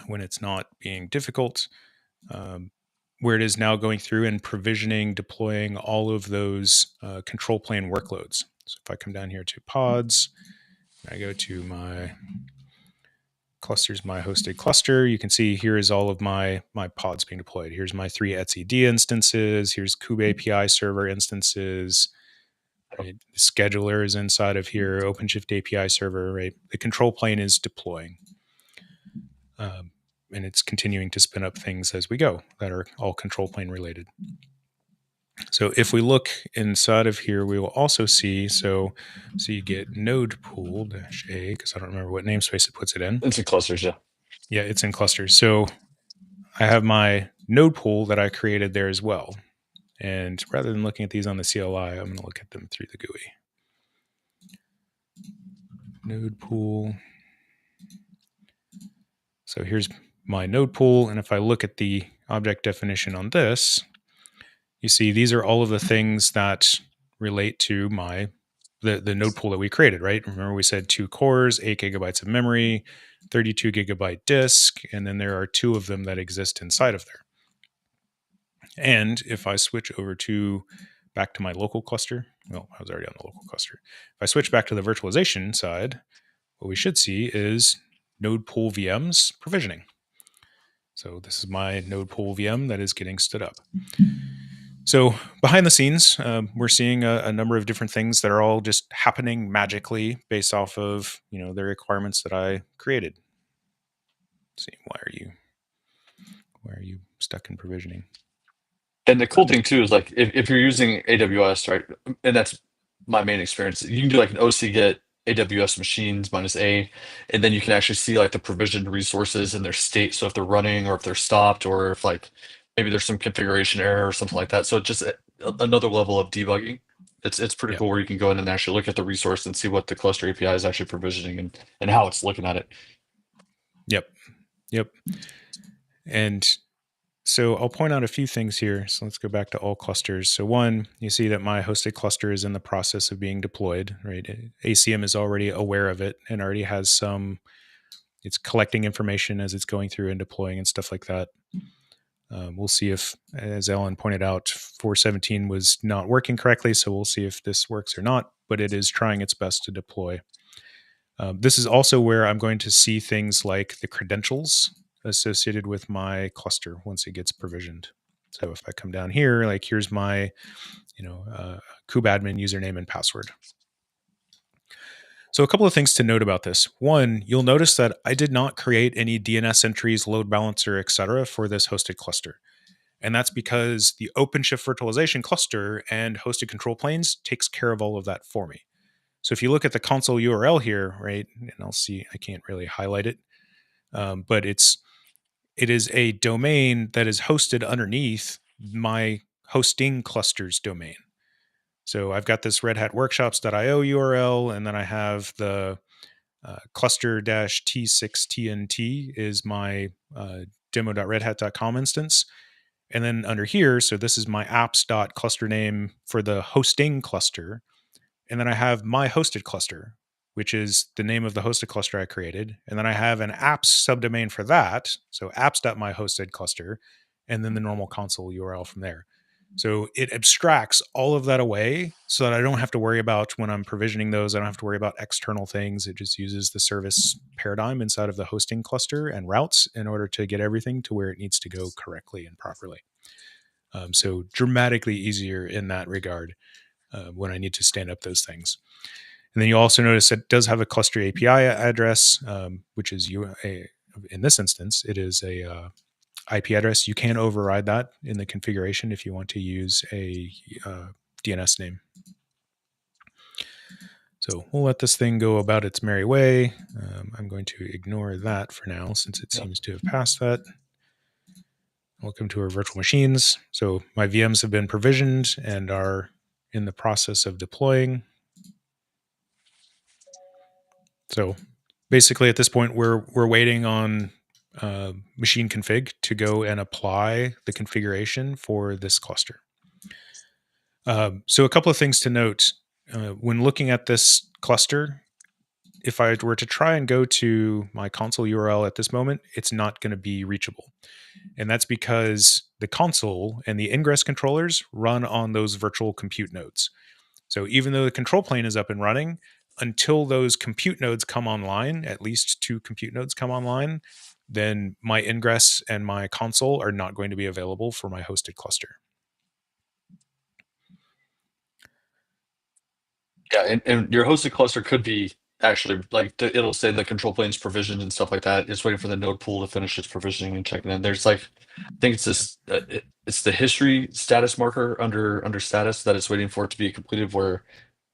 when it's not being difficult, where it is now going through and provisioning, deploying all of those control plane workloads. So if I come down here to pods, I go to my clusters, my hosted cluster, you can see here is all of my pods being deployed. Here's my 3 etcd instances. Here's Kube API server instances. Right? The scheduler is inside of here. OpenShift API server. Right? The control plane is deploying, and it's continuing to spin up things as we go that are all control plane related. So if we look inside of here, we will also see, so you get node pool -a, because I don't remember what namespace it puts it in. It's in clusters, yeah. Yeah, it's in clusters. So I have my node pool that I created there as well. And rather than looking at these on the CLI, I'm going to look at them through the GUI. Node pool. So here's my node pool. And if I look at the object definition on this, you see these are all of the things that relate to the node pool that we created, right? Remember we said 2 cores, 8 gigabytes of memory, 32 gigabyte disk, and then there are 2 of them that exist inside of there. And if I switch over back to my local cluster, well, I was already on the local cluster. If I switch back to the virtualization side, what we should see is node pool VMs provisioning. So this is my node pool VM that is getting stood up. So behind the scenes, we're seeing a number of different things that are all just happening magically based off of the requirements that I created. Let's see, why are you stuck in provisioning? And the cool thing too is like if you're using AWS, right, and that's my main experience, you can do like an OC get AWS machines -A, and then you can actually see like the provisioned resources and their state. So if they're running or if they're stopped or if like maybe there's some configuration error or something like that. So just another level of debugging. It's pretty cool where you can go in and actually look at the resource and see what the cluster API is actually provisioning and how it's looking at it. Yep. And so I'll point out a few things here. So let's go back to all clusters. So one, you see that my hosted cluster is in the process of being deployed, right? ACM is already aware of it and already has it's collecting information as it's going through and deploying and stuff like that. We'll see if, as Ellen pointed out, 417 was not working correctly. So we'll see if this works or not, but it is trying its best to deploy. This is also where I'm going to see things like the credentials associated with my cluster once it gets provisioned. So if I come down here, like here's my, kubadmin username and password. So a couple of things to note about this. One, you'll notice that I did not create any DNS entries, load balancer, etc. for this hosted cluster. And that's because the OpenShift virtualization cluster and hosted control planes takes care of all of that for me. So if you look at the console URL here, right, and I'll see, I can't really highlight it, but it is a domain that is hosted underneath my hosting cluster's domain. So I've got this Red Hat workshops.io URL, and then I have the cluster-t6tnt is my demo.redhat.com instance. And then under here, so this is my apps.cluster name for the hosting cluster. And then I have my hosted cluster, which is the name of the hosted cluster I created. And then I have an apps subdomain for that. So apps.myhosted cluster, and then the normal console URL from there. So it abstracts all of that away so that I don't have to worry about when I'm provisioning those. I don't have to worry about external things. It just uses the service paradigm inside of the hosting cluster and routes in order to get everything to where it needs to go correctly and properly. So dramatically easier in that regard when I need to stand up those things. And then you also notice it does have a cluster API address, which is in this instance, it is a IP address. You can override that in the configuration if you want to use a DNS name. So we'll let this thing go about its merry way. I'm going to ignore that for now since it seems to have passed that. Welcome to our virtual machines. So my VMs have been provisioned and are in the process of deploying. So basically at this point, we're waiting on machine config to go and apply the configuration for this cluster. So a couple of things to note when looking at this cluster. If I were to try and go to my console URL at this moment, it's not going to be reachable. And that's because the console and the ingress controllers run on those virtual compute nodes. So even though the control plane is up and running, until those compute nodes come online, at least 2 compute nodes come online, then my ingress and my console are not going to be available for my hosted cluster. Yeah, and your hosted cluster could be actually like it'll say the control plane's provisioned and stuff like that. It's waiting for the node pool to finish its provisioning and checking in. There's like, I think it's this, it's the history status marker under status that it's waiting for it to be completed. Where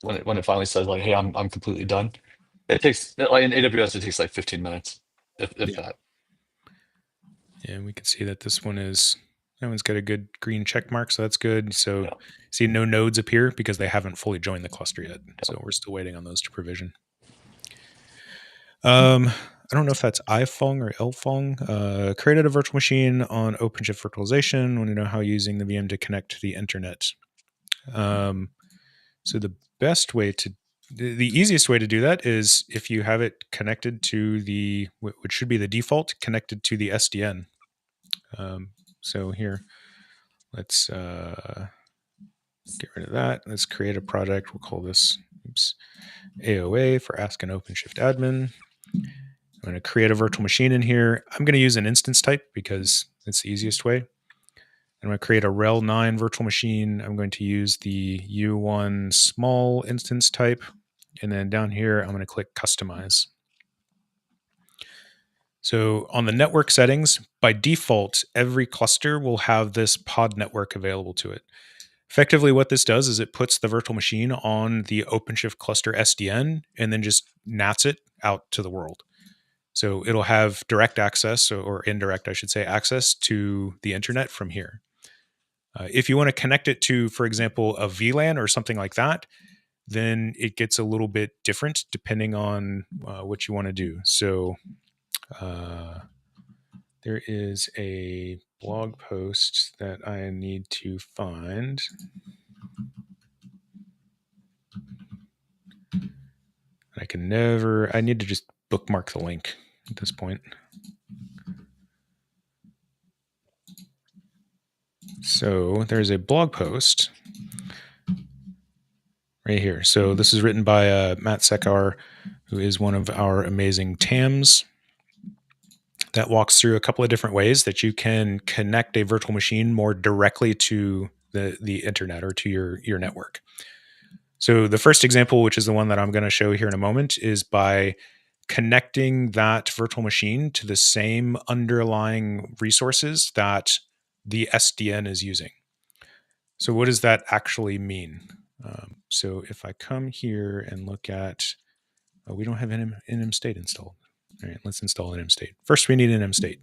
when it finally says like, hey, I'm completely done. It takes like in AWS it takes like 15 minutes, if that. Yeah, we can see that this one is. That one's got a good green check mark, so that's good. So see no nodes appear because they haven't fully joined the cluster yet. So we're still waiting on those to provision. I don't know if that's ifong or lfong. Created a virtual machine on OpenShift virtualization. Want to know how using the VM to connect to the internet. So the easiest way to do that is if you have it connected to which should be the default, connected to the SDN. So here, let's get rid of that. Let's create a project. We'll call this AOA for Ask an OpenShift Admin. I'm going to create a virtual machine in here. I'm going to use an instance type because it's the easiest way. I'm going to create a RHEL 9 virtual machine. I'm going to use the U1 small instance type. And then down here, I'm going to click Customize. So on the network settings, by default, every cluster will have this pod network available to it. Effectively, what this does is it puts the virtual machine on the OpenShift cluster SDN and then just NATs it out to the world. So it'll have direct access, or indirect, I should say, access to the internet from here. If you want to connect it to, for example, a VLAN or something like that, then it gets a little bit different depending on what you want to do. So there is a blog post that I need to find. I need to just bookmark the link at this point. So there's a blog post right here. So this is written by Matt Sekar, who is one of our amazing TAMs, that walks through a couple of different ways that you can connect a virtual machine more directly to the internet or to your network. So the first example, which is the one that I'm going to show here in a moment, is by connecting that virtual machine to the same underlying resources that the SDN is using. So what does that actually mean? So if I come here and look at, we don't have nm state installed. All right, let's install nm state. First, we need nm state.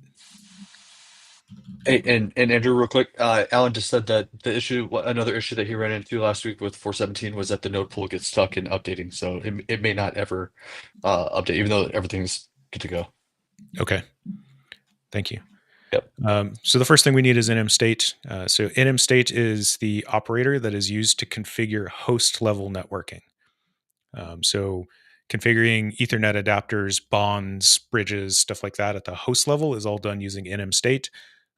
Hey, and Andrew, real quick, Alan just said that another issue that he ran into last week with 417 was that the node pool gets stuck in updating, so it may not ever update, even though everything's good to go. Okay, thank you. Yep. So the first thing we need is nm state. So nm state is the operator that is used to configure host level networking. So configuring Ethernet adapters, bonds, bridges, stuff like that at the host level is all done using nm state.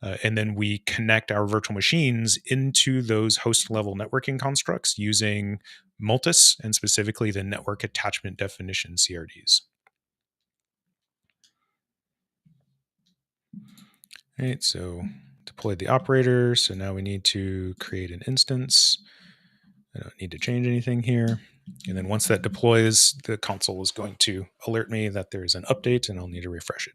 And then we connect our virtual machines into those host level networking constructs using Multis, and specifically the network attachment definition CRDs. All right, so deployed the operator. So now we need to create an instance. I don't need to change anything here. And then once that deploys, the console is going to alert me that there's an update and I'll need to refresh it.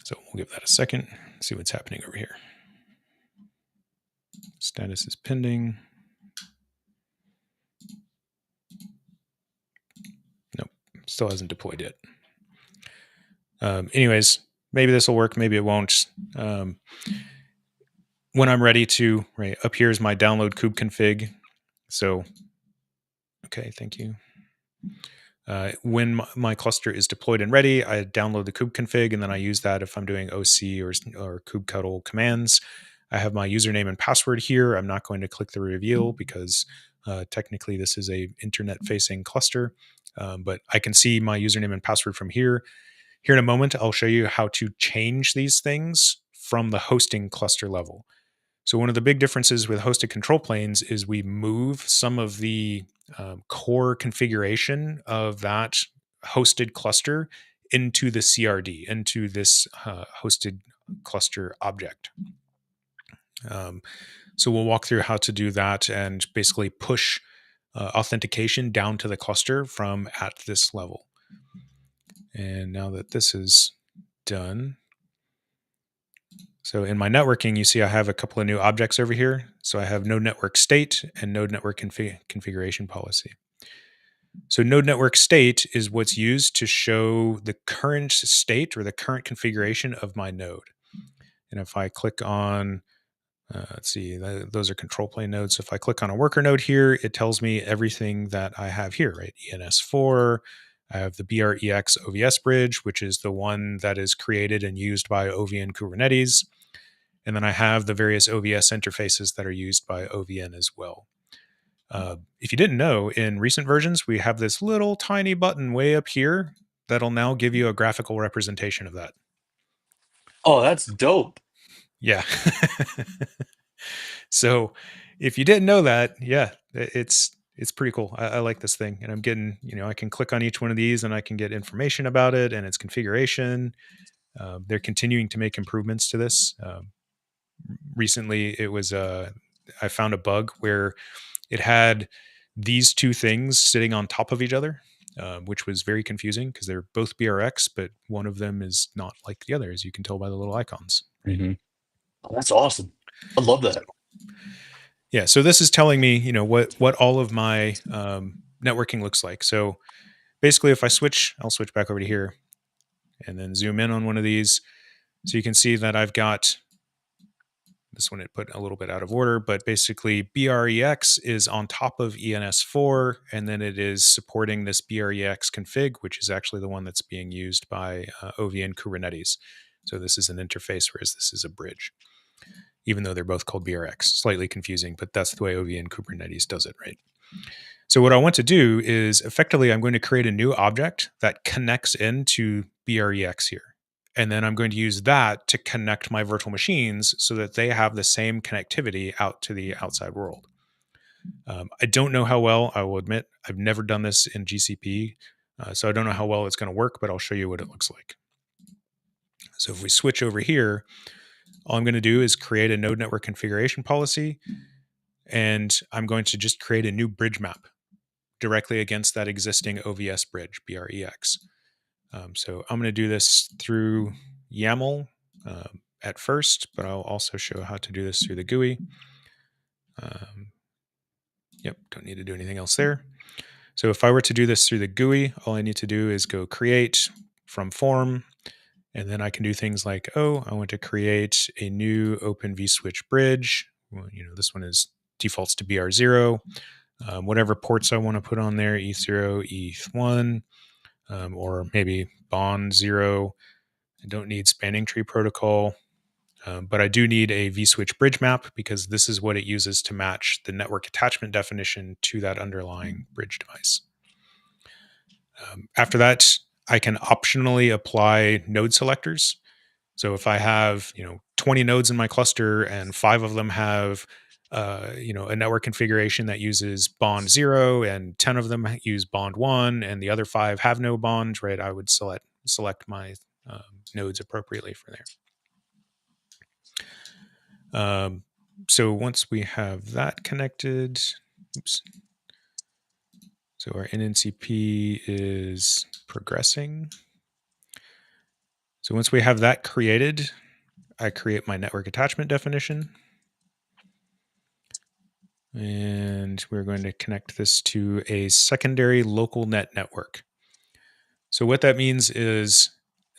So we'll give that a second, see what's happening over here. Status is pending. Nope, still hasn't deployed yet. Anyways, maybe this will work, maybe it won't. When I'm ready to, right, up here is my download kubeconfig. So, okay, thank you. When my cluster is deployed and ready, I download the kubeconfig, and then I use that if I'm doing OC or kubectl commands. I have my username and password here. I'm not going to click the reveal because technically this is a internet-facing cluster, but I can see my username and password from here. Here in a moment, I'll show you how to change these things from the hosting cluster level. So one of the big differences with hosted control planes is we move some of the core configuration of that hosted cluster into the CRD, into this hosted cluster object. So we'll walk through how to do that and basically push authentication down to the cluster from at this level. And now that this is done, so in my networking, you see I have a couple of new objects over here. So I have node network state and node network configuration policy. So node network state is what's used to show the current state or the current configuration of my node. And if I click on, let's see, those are control plane nodes. So if I click on a worker node here, it tells me everything that I have here, right? ENS4, I have the BREX OVS bridge, which is the one that is created and used by OVN Kubernetes. And then I have the various OVS interfaces that are used by OVN as well. If you didn't know, in recent versions, we have this little tiny button way up here that'll now give you a graphical representation of that. Oh, that's dope. Yeah. So if you didn't know that, yeah, it's it's pretty cool. I like this thing, and I'm getting, I can click on each one of these and I can get information about it and its configuration. They're continuing to make improvements to this. Recently, it was I found a bug where it had these two things sitting on top of each other, which was very confusing because they're both BRX, but one of them is not like the other, as you can tell by the little icons. Mm-hmm. Oh, that's awesome. I love that. Yeah, so this is telling me, what all of my networking looks like. So basically, if I'll switch back over to here and then zoom in on one of these. So you can see that I've got this one, it put a little bit out of order, but basically BREX is on top of ENS4, and then it is supporting this BREX config, which is actually the one that's being used by OVN Kubernetes. So this is an interface, whereas this is a bridge, even though they're both called BRX. Slightly confusing, but that's the way OVN Kubernetes does it, right? So what I want to do is effectively, I'm going to create a new object that connects into BREX here. And then I'm going to use that to connect my virtual machines so that they have the same connectivity out to the outside world. I don't know how well, I will admit, I've never done this in GCP, so I don't know how well it's going to work, but I'll show you what it looks like. So if we switch over here, all I'm going to do is create a node network configuration policy, and I'm going to just create a new bridge map directly against that existing OVS bridge, BREX. So I'm going to do this through YAML at first, but I'll also show how to do this through the GUI. Yep, don't need to do anything else there. So if I were to do this through the GUI, all I need to do is go create from form, and then I can do things like, I want to create a new Open vSwitch bridge. Well, this one defaults to BR0. Whatever ports I want to put on there, ETH0, ETH1. Or maybe bond 0. I don't need spanning tree protocol, but I do need a vSwitch bridge map because this is what it uses to match the network attachment definition to that underlying bridge device. After that, I can optionally apply node selectors. So if I have 20 nodes in my cluster and 5 of them have a network configuration that uses bond 0 and 10 of them use bond 1 and the other 5 have no bond, right? I would select my nodes appropriately for there. So once we have that connected, so our NNCP is progressing. So once we have that created, I create my network attachment definition. And we're going to connect this to a secondary local net network. So what that means is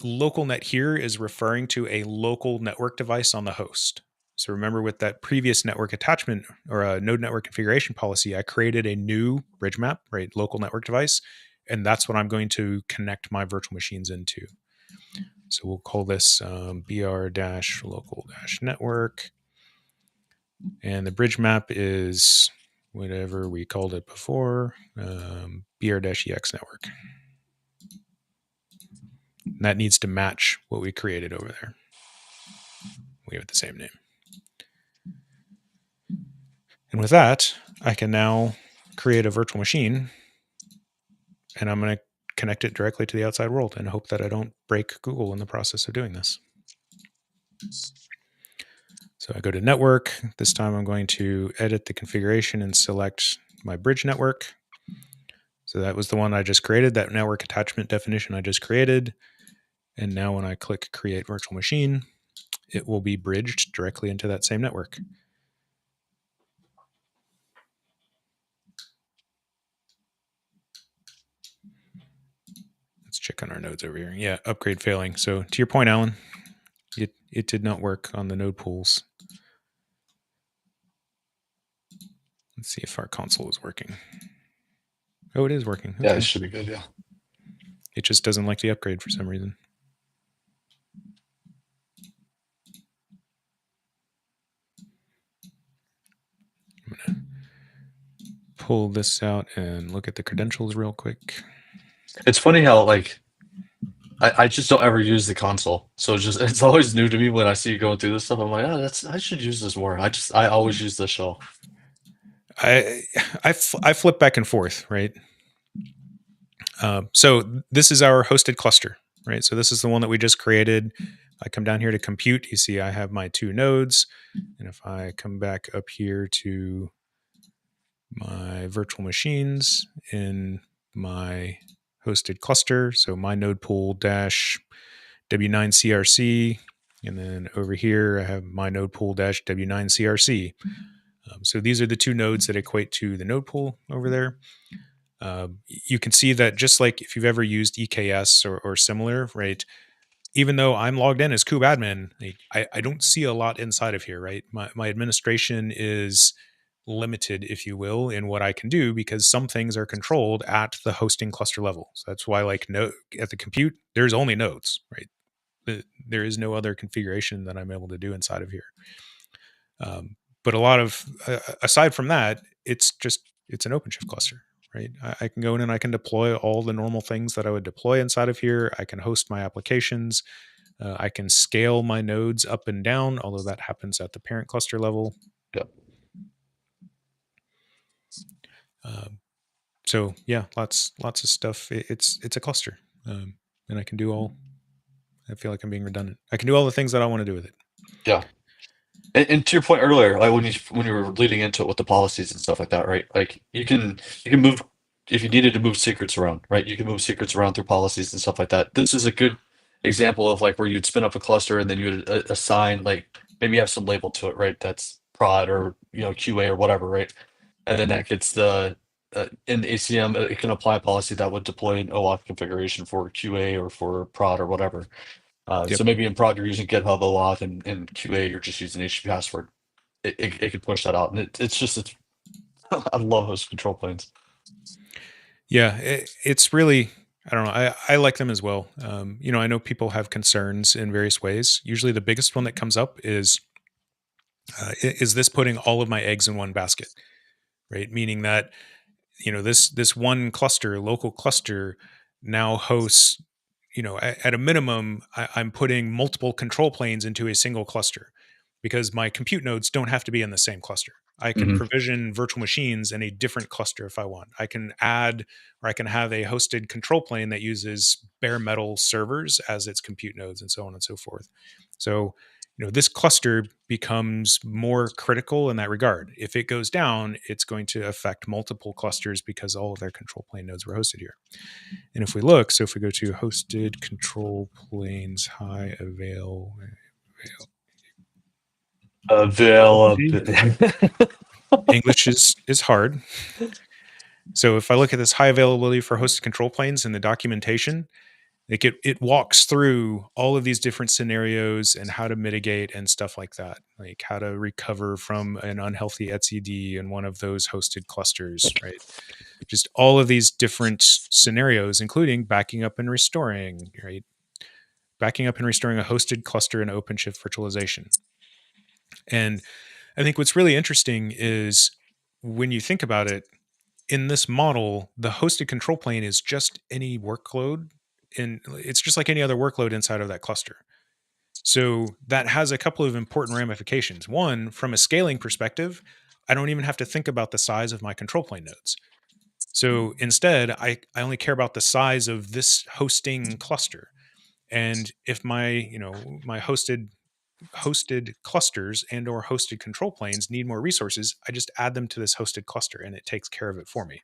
local net here is referring to a local network device on the host. So remember with that previous network attachment or a node network configuration policy, I created a new bridge map, right? Local network device. And that's what I'm going to connect my virtual machines into. So we'll call this br-local-network. And the bridge map is whatever we called it before, br-ex network. And that needs to match what we created over there. We have the same name. And with that, I can now create a virtual machine, and I'm going to connect it directly to the outside world and hope that I don't break Google in the process of doing this. So I go to network. This time I'm going to edit the configuration and select my bridge network. So that was the one I just created, that network attachment definition I just created. And now when I click create virtual machine, it will be bridged directly into that same network. Let's check on our nodes over here. Yeah, upgrade failing. So to your point, Alan, it did not work on the node pools. Let's see if our console is working. Oh, it is working. Okay. Yeah, it should be good, yeah. It just doesn't like the upgrade for some reason. I'm going to pull this out and look at the credentials real quick. It's funny how, like, I just don't ever use the console. So it's always new to me when I see you going through this stuff. I'm like, I should use this more. I always use the shell. I flip back and forth, right? So this is our hosted cluster, right? So this is the one that we just created. I come down here to compute. You see I have my 2 nodes. And if I come back up here to my virtual machines in my hosted cluster, so my node pool dash W9 CRC, and then over here I have my node pool dash W9 CRC. So these are the 2 nodes that equate to the node pool over there. You can see that just like if you've ever used EKS or similar, right? Even though I'm logged in as kubeadmin, I don't see a lot inside of here, right? My administration is limited, if you will, in what I can do because some things are controlled at the hosting cluster level. So that's why, like, at the compute, there's only nodes, right? There is no other configuration that I'm able to do inside of here. But a lot of, aside from that, it's an OpenShift cluster, right? I can go in and I can deploy all the normal things that I would deploy inside of here. I can host my applications. I can scale my nodes up and down, although that happens at the parent cluster level. Yep. So yeah, lots of stuff. It's a cluster, and I can do all. I feel like I'm being redundant. I can do all the things that I want to do with it. Yeah. And to your point earlier, like when you were leading into it with the policies and stuff like that, right? Like you can move if you needed to move secrets around, right? You can move secrets around through policies and stuff like that. This is a good example of like where you'd spin up a cluster and then you would assign like maybe you have some label to it, right? That's prod or QA or whatever, right? And then that gets the in ACM it can apply a policy that would deploy an OAuth configuration for QA or for prod or whatever. Yep. So maybe in prod you're using GitHub OAuth and in QA you're just using HTTP password. It could push that out, and it's I love those control planes. Yeah, it's really, I don't know. I like them as well. I know people have concerns in various ways. Usually, the biggest one that comes up is this putting all of my eggs in one basket, right? Meaning that this one cluster, local cluster, now hosts. At a minimum, I'm putting multiple control planes into a single cluster because my compute nodes don't have to be in the same cluster. I can provision virtual machines in a different cluster if I want. I can add or I can have a hosted control plane that uses bare metal servers as its compute nodes and so on and so forth. So, this cluster becomes more critical in that regard. If it goes down, it's going to affect multiple clusters because all of their control plane nodes were hosted here. And if we look, so if we go to hosted control planes, high English is hard. So if I look at this high availability for hosted control planes in the documentation, like it walks through all of these different scenarios and how to mitigate and stuff like that, like how to recover from an unhealthy etcd in one of those hosted clusters, right? Just all of these different scenarios, including backing up and restoring, right? Backing up and restoring a hosted cluster in OpenShift virtualization. And I think what's really interesting is when you think about it, in this model, the hosted control plane is just any workload, and it's just like any other workload inside of that cluster. So that has a couple of important ramifications. One, from a scaling perspective, I don't even have to think about the size of my control plane nodes. So instead, I only care about the size of this hosting cluster. And if my hosted clusters and or hosted control planes need more resources, I just add them to this hosted cluster and it takes care of it for me,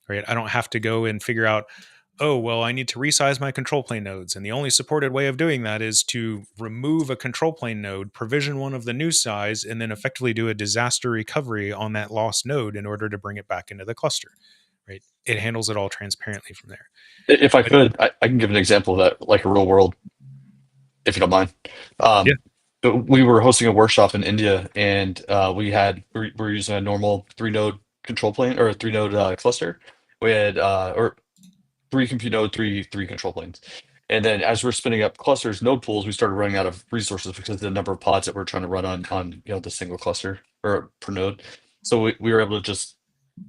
right? I don't have to go and figure out, oh, well, I need to resize my control plane nodes. And the only supported way of doing that is to remove a control plane node, provision one of the new size, and then effectively do a disaster recovery on that lost node in order to bring it back into the cluster, right? It handles it all transparently from there. If I could, I can give an example of that, like a real world, if you don't mind. Yeah. We were hosting a workshop in India, and we were using a normal 3-node control plane or a 3-node cluster. We had or 3 compute node, three control planes, and then as we're spinning up clusters, node pools, we started running out of resources because of the number of pods that we're trying to run on the single cluster or per node. So we were able to just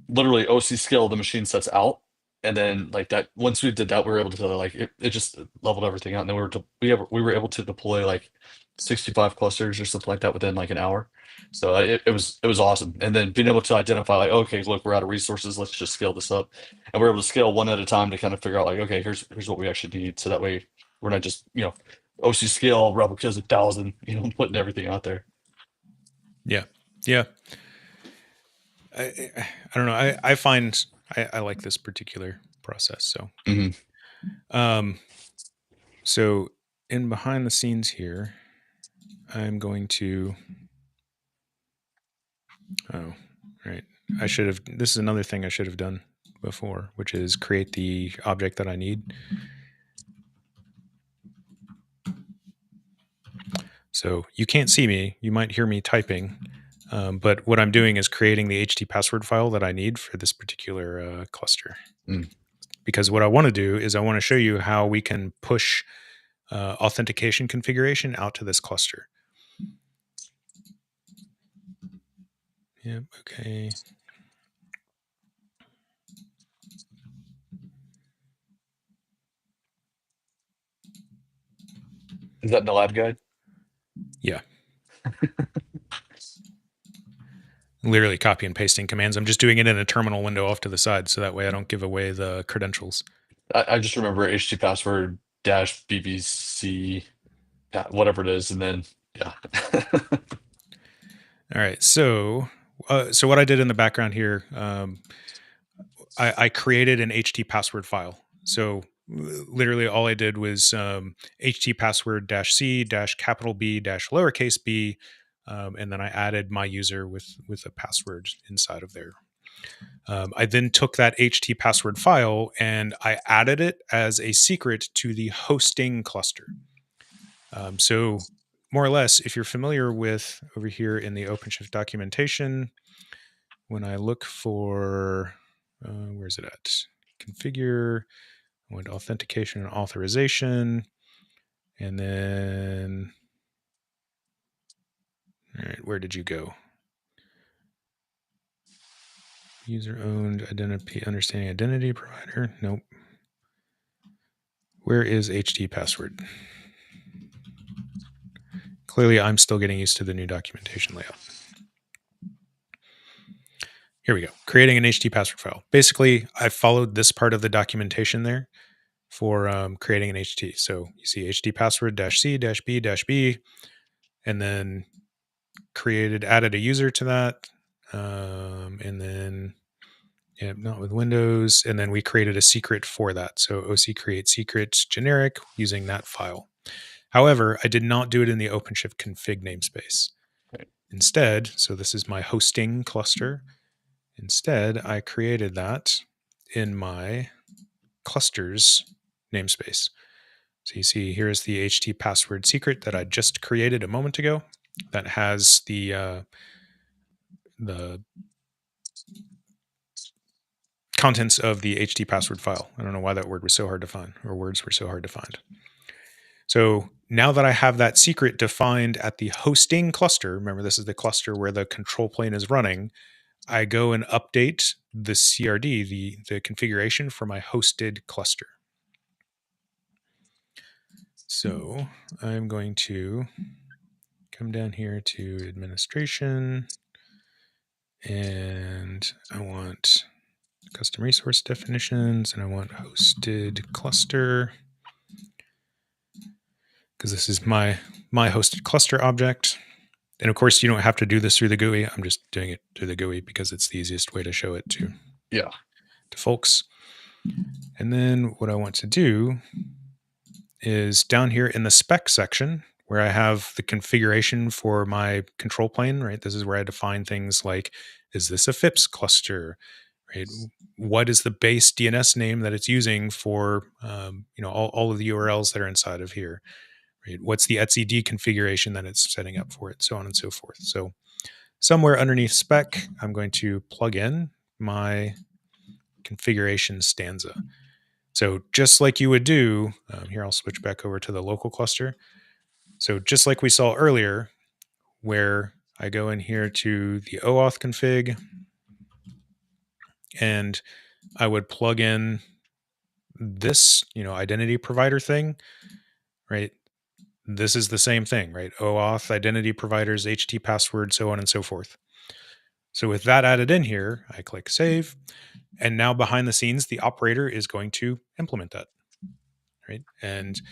literally OC scale the machine sets out And then like that, once we did that, we were able to like it just leveled everything out. And then we were able to deploy like 65 clusters or something like that within like an hour. So it was awesome. And then being able to identify like, okay, look, we're out of resources. Let's just scale this up. And we're able to scale one at a time to kind of figure out like, okay, here's what we actually need. So that way we're not just, OC scale replicas 1,000, putting everything out there. Yeah. Yeah. I don't know. I find I like this particular process. So, so in behind the scenes here, I'm going to, right. This is another thing I should have done before, which is create the object that I need. So you can't see me. You might hear me typing. But what I'm doing is creating the HT password file that I need for this particular cluster. Because what I want to do is I want to show you how we can push authentication configuration out to this cluster. Yep. Okay. Is that in the lab guide? Yeah. Literally copy and pasting commands. I'm just doing it in a terminal window off to the side, so that way I don't give away the credentials. I just remember HT password dash BBC, whatever it is, and then yeah. All right. So what I did in the background here, I created an HT password file. So literally all I did was HT password -c -B -lowercase b, and then I added my user with a password inside of there. I then took that HT password file and I added it as a secret to the hosting cluster. So more or less, if you're familiar with over here in the OpenShift documentation, when I look for, where's it at? Configure, I went authentication and authorization, and then, all right, where did you go? User owned identity, understanding identity provider. Nope. Where is HT password? Clearly, I'm still getting used to the new documentation layout. Here we go. Creating an HT password file. Basically, I followed this part of the documentation there for creating an HT. So you see HT password -c -b -b, and then added a user to that, and then not with Windows, and then we created a secret for that. So OC create secret generic using that file. However, I did not do it in the OpenShift config namespace. Right. Instead, so this is my hosting cluster. Instead, I created that in my clusters namespace. So you see here's the HT password secret that I just created a moment ago that has the contents of the HT password file. I don't know why that word was so hard to find, or words were so hard to find. So now that I have that secret defined at the hosting cluster, remember this is the cluster where the control plane is running, I go and update the CRD, the configuration for my hosted cluster. So I'm going to come down here to administration, and I want custom resource definitions, and I want hosted cluster, because this is my hosted cluster object. And of course, you don't have to do this through the GUI. I'm just doing it through the GUI because it's the easiest way to show it to folks. And then what I want to do is down here in the spec section where I have the configuration for my control plane, right? This is where I define things like, is this a FIPS cluster, right? What is the base DNS name that it's using for, all of the URLs that are inside of here, right? What's the etcd configuration that it's setting up for it, so on and so forth. So somewhere underneath spec, I'm going to plug in my configuration stanza. So just like you would do, here I'll switch back over to the local cluster. So just like we saw earlier, where I go in here to the OAuth config, and I would plug in this, identity provider thing, right? This is the same thing, right? OAuth, identity providers, HT password, so on and so forth. So with that added in here, I click save. And now behind the scenes, the operator is going to implement that, right? And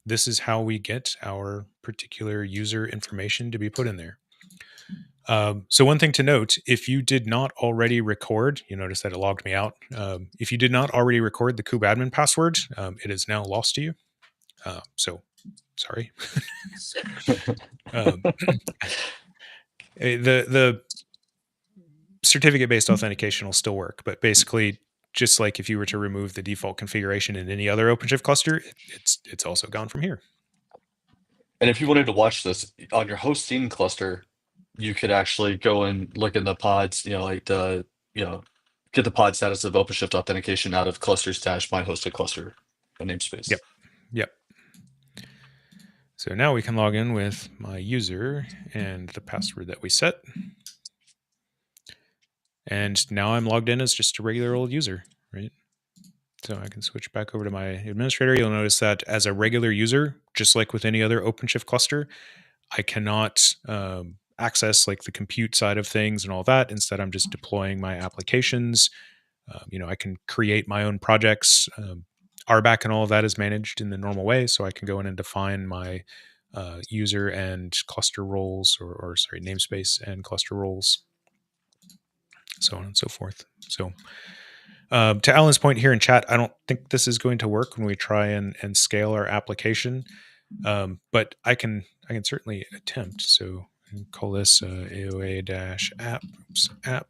this is how we get our particular user information to be put in there. So one thing to note, if you did not already record, you notice that it logged me out. If you did not already record the kubeadmin password, it is now lost to you. So sorry. The certificate-based authentication will still work, but basically, just like if you were to remove the default configuration in any other OpenShift cluster, it's also gone from here. And if you wanted to watch this on your hosting cluster, you could actually go and look in the pods, get the pod status of OpenShift authentication out of clusters-my hosted cluster namespace. Yep. So now we can log in with my user and the password that we set. And now I'm logged in as just a regular old user, right? So I can switch back over to my administrator. You'll notice that as a regular user, just like with any other OpenShift cluster, I cannot access like the compute side of things and all that. Instead, I'm just deploying my applications. I can create my own projects. RBAC and all of that is managed in the normal way. So I can go in and define my user and cluster roles, or namespace and cluster roles, so on and so forth. So to Alan's point here in chat, I don't think this is going to work when we try and scale our application, but I can certainly attempt. So I can call this AOA-app, app.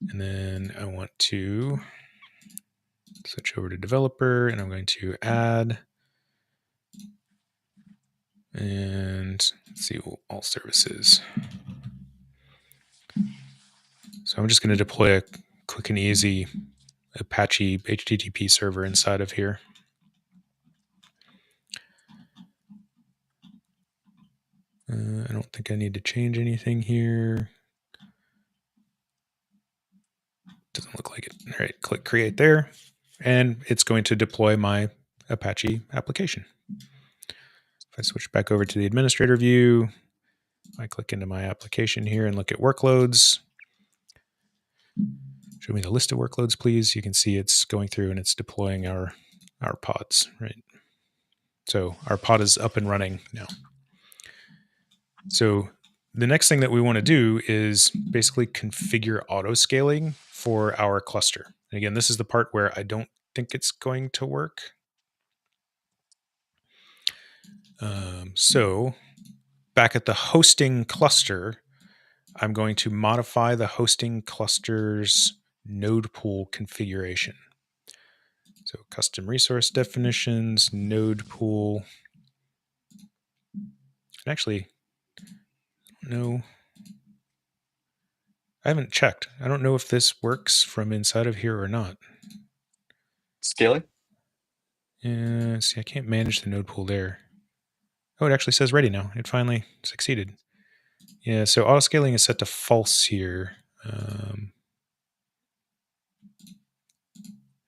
And then I want to switch over to developer, and I'm going to add, and let's see, all services. So I'm just going to deploy a quick and easy Apache HTTP server inside of here. I don't think I need to change anything here. Doesn't look like it. All right, click create there, and it's going to deploy my Apache application. If I switch back over to the administrator view, I click into my application here and look at workloads. Show me the list of workloads, please. You can see it's going through and it's deploying our pods, right? So our pod is up and running now. So the next thing that we want to do is basically configure auto-scaling for our cluster. And again, this is the part where I don't think it's going to work. So back at the hosting cluster, I'm going to modify the hosting cluster's node pool configuration. So custom resource definitions, node pool. And actually, no, I haven't checked. I don't know if this works from inside of here or not. Scaling? Yeah, see, I can't manage the node pool there. Oh, it actually says ready now. It finally succeeded. Yeah, so auto scaling is set to false here.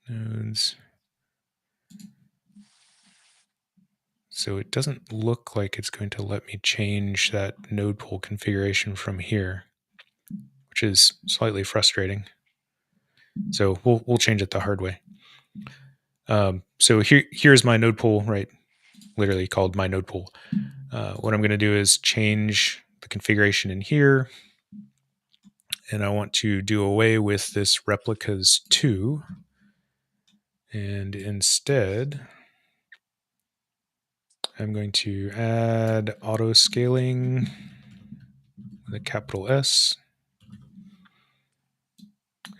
Nodes. So it doesn't look like it's going to let me change that node pool configuration from here, which is slightly frustrating. So we'll change it the hard way. So here's my node pool, right? Literally called my node pool. What I'm going to do is change the configuration in here, and I want to do away with this replicas 2, and instead I'm going to add auto scaling with a capital S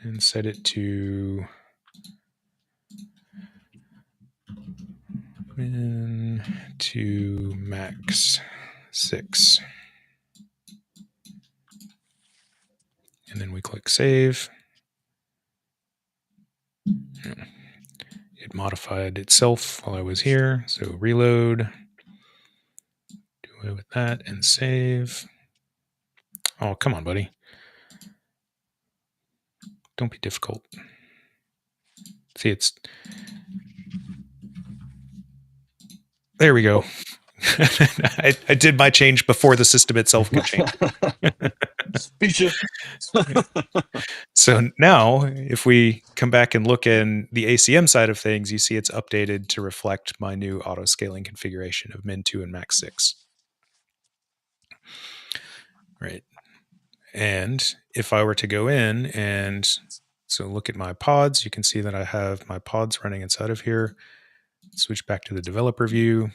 and set it to min to max 6. And then we click save. It modified itself while I was here. So reload, do away with that and save. Oh, come on, buddy. Don't be difficult. See, there we go. I did my change before the system itself could change. Feature. So now, if we come back and look in the ACM side of things, you see it's updated to reflect my new auto scaling configuration of min2 and max6. Right. And if I were to go in and so look at my pods, you can see that I have my pods running inside of here. Switch back to the developer view.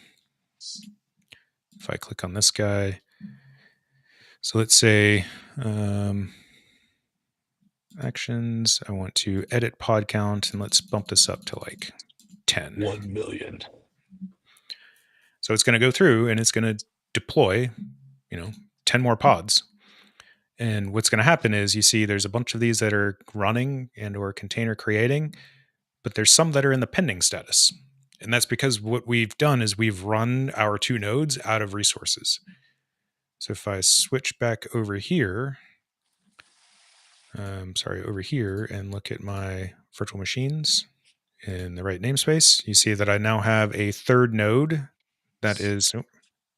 If I click on this guy, so let's say actions, I want to edit pod count, and let's bump this up to like 10. 1 million. So it's going to go through and it's going to deploy, 10 more pods. And what's going to happen is you see there's a bunch of these that are running and or container creating, but there's some that are in the pending status. And that's because what we've done is we've run our 2 nodes out of resources. So if I switch back over here, over here and look at my virtual machines in the right namespace, you see that I now have a 3rd node that is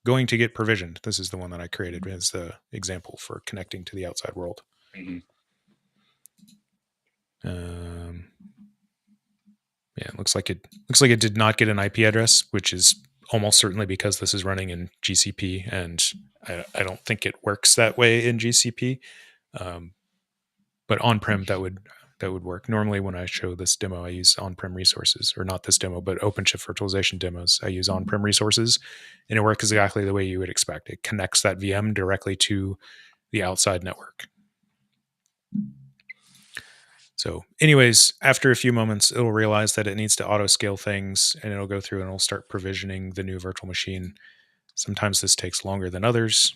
going to get provisioned. This is the one that I created as the example for connecting to the outside world. Mm-hmm. Yeah, it looks like it did not get an IP address, which is almost certainly because this is running in GCP, and I don't think it works that way in GCP. But on-prem that would work. Normally, when I show this demo, I use on-prem resources, or not this demo, but OpenShift virtualization demos. I use on-prem resources, and it works exactly the way you would expect. It connects that VM directly to the outside network. So anyways, after a few moments, it'll realize that it needs to auto scale things, and it'll go through and it'll start provisioning the new virtual machine. Sometimes this takes longer than others.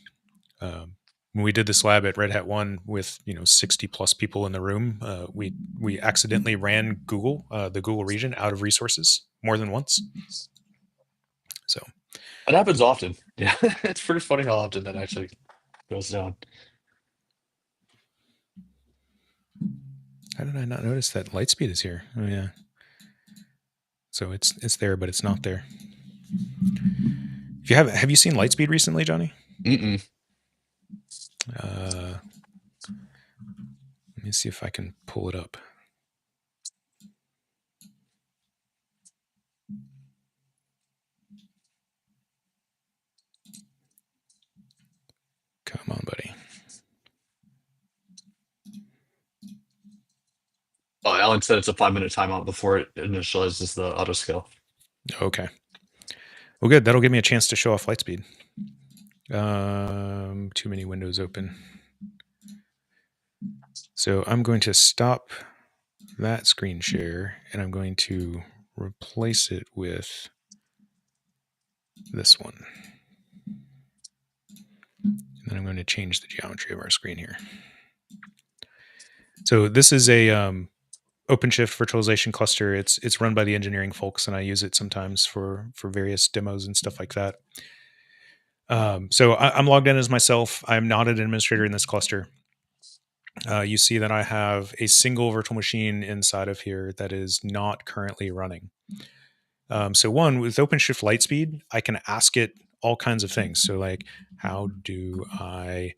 When we did this lab at Red Hat 1 with 60 plus people in the room, we accidentally ran Google, the Google region, out of resources more than once. So it happens often. Yeah, it's pretty funny how often that actually goes down. How did I not notice that LightSpeed is here? Oh yeah. So it's there, but it's not there. If you have you seen LightSpeed recently, Jonny? Mm-mm. Let me see if I can pull it up. Come on, buddy. Oh, Alan said it's a 5-minute timeout before it initializes the auto scale. Okay. Well, good. That'll give me a chance to show off LightSpeed. Too many windows open. So I'm going to stop that screen share, and I'm going to replace it with this one. And then I'm going to change the geometry of our screen here. So this is a OpenShift virtualization cluster. It's run by the engineering folks, and I use it sometimes for various demos and stuff like that. So I'm logged in as myself. I'm not an administrator in this cluster. You see that I have a single virtual machine inside of here that is not currently running. So one, with OpenShift LightSpeed, I can ask it all kinds of things. So like, how do I,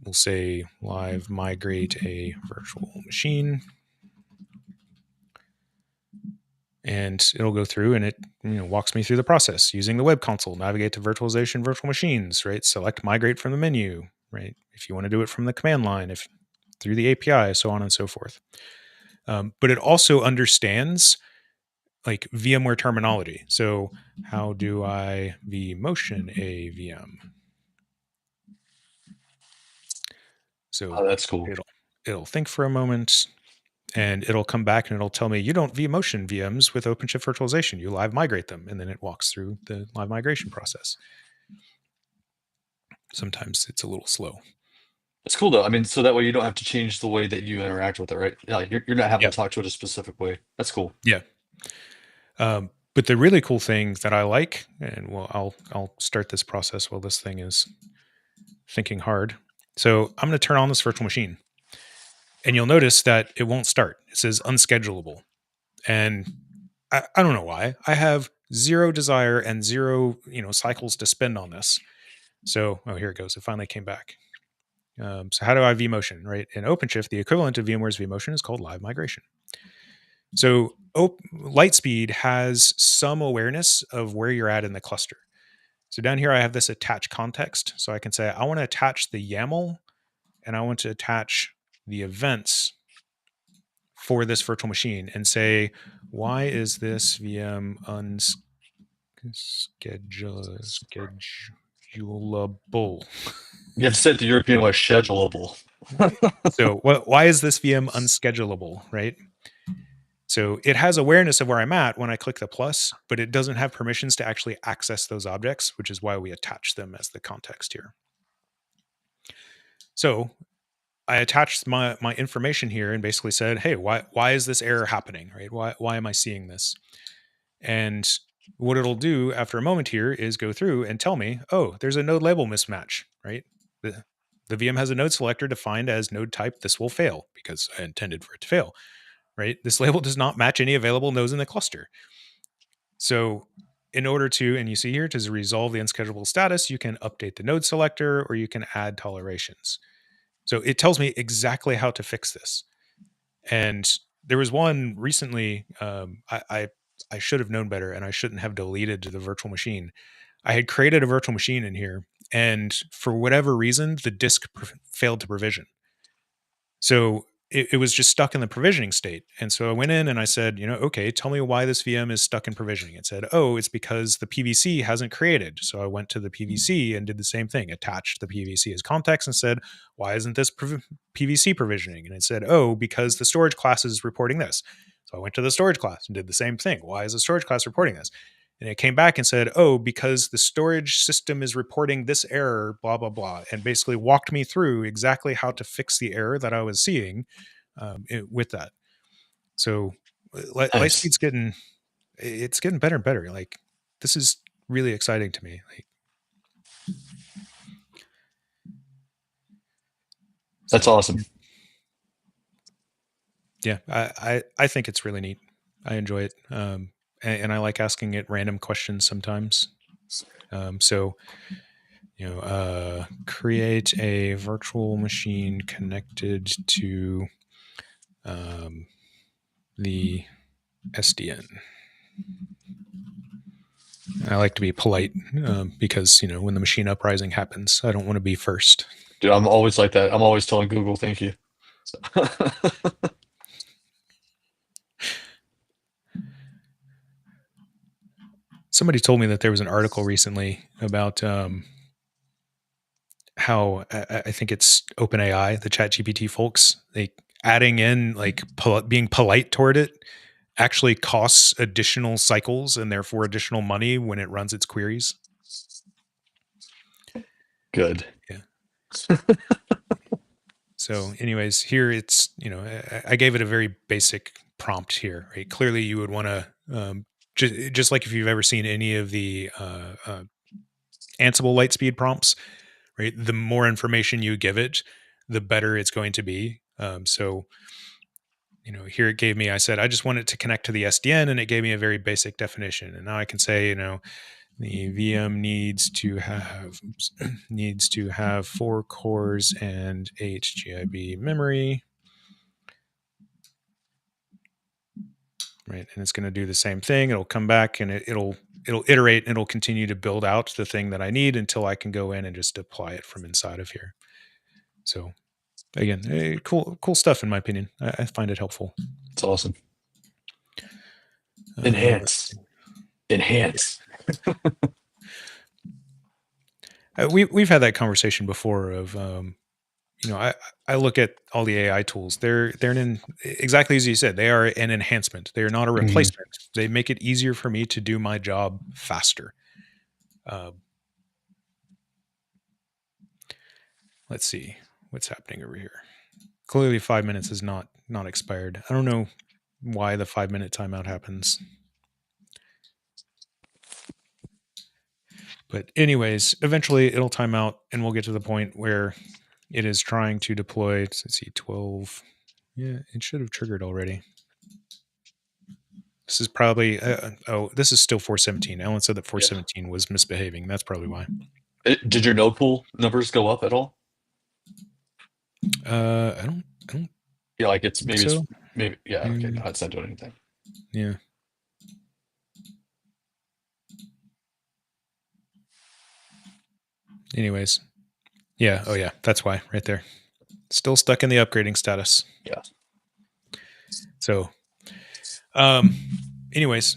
we'll say, live migrate a virtual machine? And it'll go through and it walks me through the process using the web console, navigate to virtualization virtual machines, right? Select migrate from the menu, right? If you want to do it from the command line, if through the API, so on and so forth. But it also understands like VMware terminology. So how do I vMotion a VM? So that's cool. It'll think for a moment, and it'll come back and it'll tell me, you don't vMotion VMs with OpenShift virtualization. You live migrate them. And then it walks through the live migration process. Sometimes it's a little slow. It's cool though. I mean, so that way you don't have to change the way that you interact with it, right? Yeah, you're not having to talk to it a specific way. That's cool. Yeah. But the really cool thing that I like, and I'll start this process while this thing is thinking hard. So I'm going to turn on this virtual machine. And you'll notice that it won't start. It says unschedulable. And I don't know why. I have zero desire and zero, cycles to spend on this. So, here it goes. It finally came back. So how do I vMotion, right? In OpenShift, the equivalent of VMware's vMotion is called live migration. So LightSpeed has some awareness of where you're at in the cluster. So down here, I have this attach context. So I can say, I want to attach the YAML and I want to attach the events for this virtual machine and say, why is this VM unschedulable? You have to say it the European way, schedulable. So why is this VM unschedulable, right? So it has awareness of where I'm at when I click the plus, but it doesn't have permissions to actually access those objects, which is why we attach them as the context here. So I attached my information here and basically said, hey, why is this error happening, right? Why am I seeing this? And what it'll do after a moment here is go through and tell me, oh, there's a node label mismatch, right? The VM has a node selector defined as node type. This will fail because I intended for it to fail, right? This label does not match any available nodes in the cluster. So in order to, and you see here, to resolve the unschedulable status, you can update the node selector or you can add tolerations. So it tells me exactly how to fix this. And there was one recently, I should have known better and I shouldn't have deleted the virtual machine. I had created a virtual machine in here and for whatever reason, the disk failed to provision. So it was just stuck in the provisioning state. And so I went in and I said, okay, tell me why this VM is stuck in provisioning. It said, oh, it's because the PVC hasn't created. So I went to the PVC and did the same thing, attached the PVC as context and said, why isn't this PVC provisioning? And it said, oh, because the storage class is reporting this. So I went to the storage class and did the same thing. Why is the storage class reporting this? And it came back and said, oh, because the storage system is reporting this error, blah, blah, blah, and basically walked me through exactly how to fix the error that I was seeing with that. So LightSpeed's getting better and better. Like, this is really exciting to me. Like, that's awesome. Yeah, I think it's really neat. I enjoy it. And I like asking it random questions sometimes. So, create a virtual machine connected to the SDN. I like to be polite because, when the machine uprising happens, I don't want to be first. Dude, I'm always like that. I'm always telling Google, thank you. So. Somebody told me that there was an article recently about how I think it's OpenAI, the ChatGPT folks, adding in being polite toward it actually costs additional cycles and therefore additional money when it runs its queries. Good. Yeah. So anyways, here it's, I gave it a very basic prompt here, right? Clearly you would want to, just like if you've ever seen any of the Ansible LightSpeed prompts, right? The more information you give it, the better it's going to be. So, here it gave me, I said, I just want it to connect to the SDN, and it gave me a very basic definition. And now I can say, the VM needs to have 4 cores and 8 GIB memory. Right. And it's going to do the same thing. It'll come back and it'll iterate and it'll continue to build out the thing that I need until I can go in and just apply it from inside of here. So again, cool stuff in my opinion. I find it helpful. It's awesome. Enhance. We've had that conversation before of, I look at all the AI tools. They're exactly as you said, they are an enhancement. They are not a replacement. Mm-hmm. They make it easier for me to do my job faster. Let's see what's happening over here. Clearly 5 minutes is not expired. I don't know why the 5-minute timeout happens. But anyways, eventually it'll time out and we'll get to the point where it is trying to deploy, let's see, 12. Yeah, it should have triggered already. This is probably this is still 417. Alan said that 417 was misbehaving. That's probably why. Did your node pool numbers go up at all? I don't. Yeah, like it's maybe so. yeah. Okay, no, it's not doing anything. Yeah. Anyways, yeah. Oh yeah, that's why right there. Still stuck in the upgrading status. Yeah. So, anyways,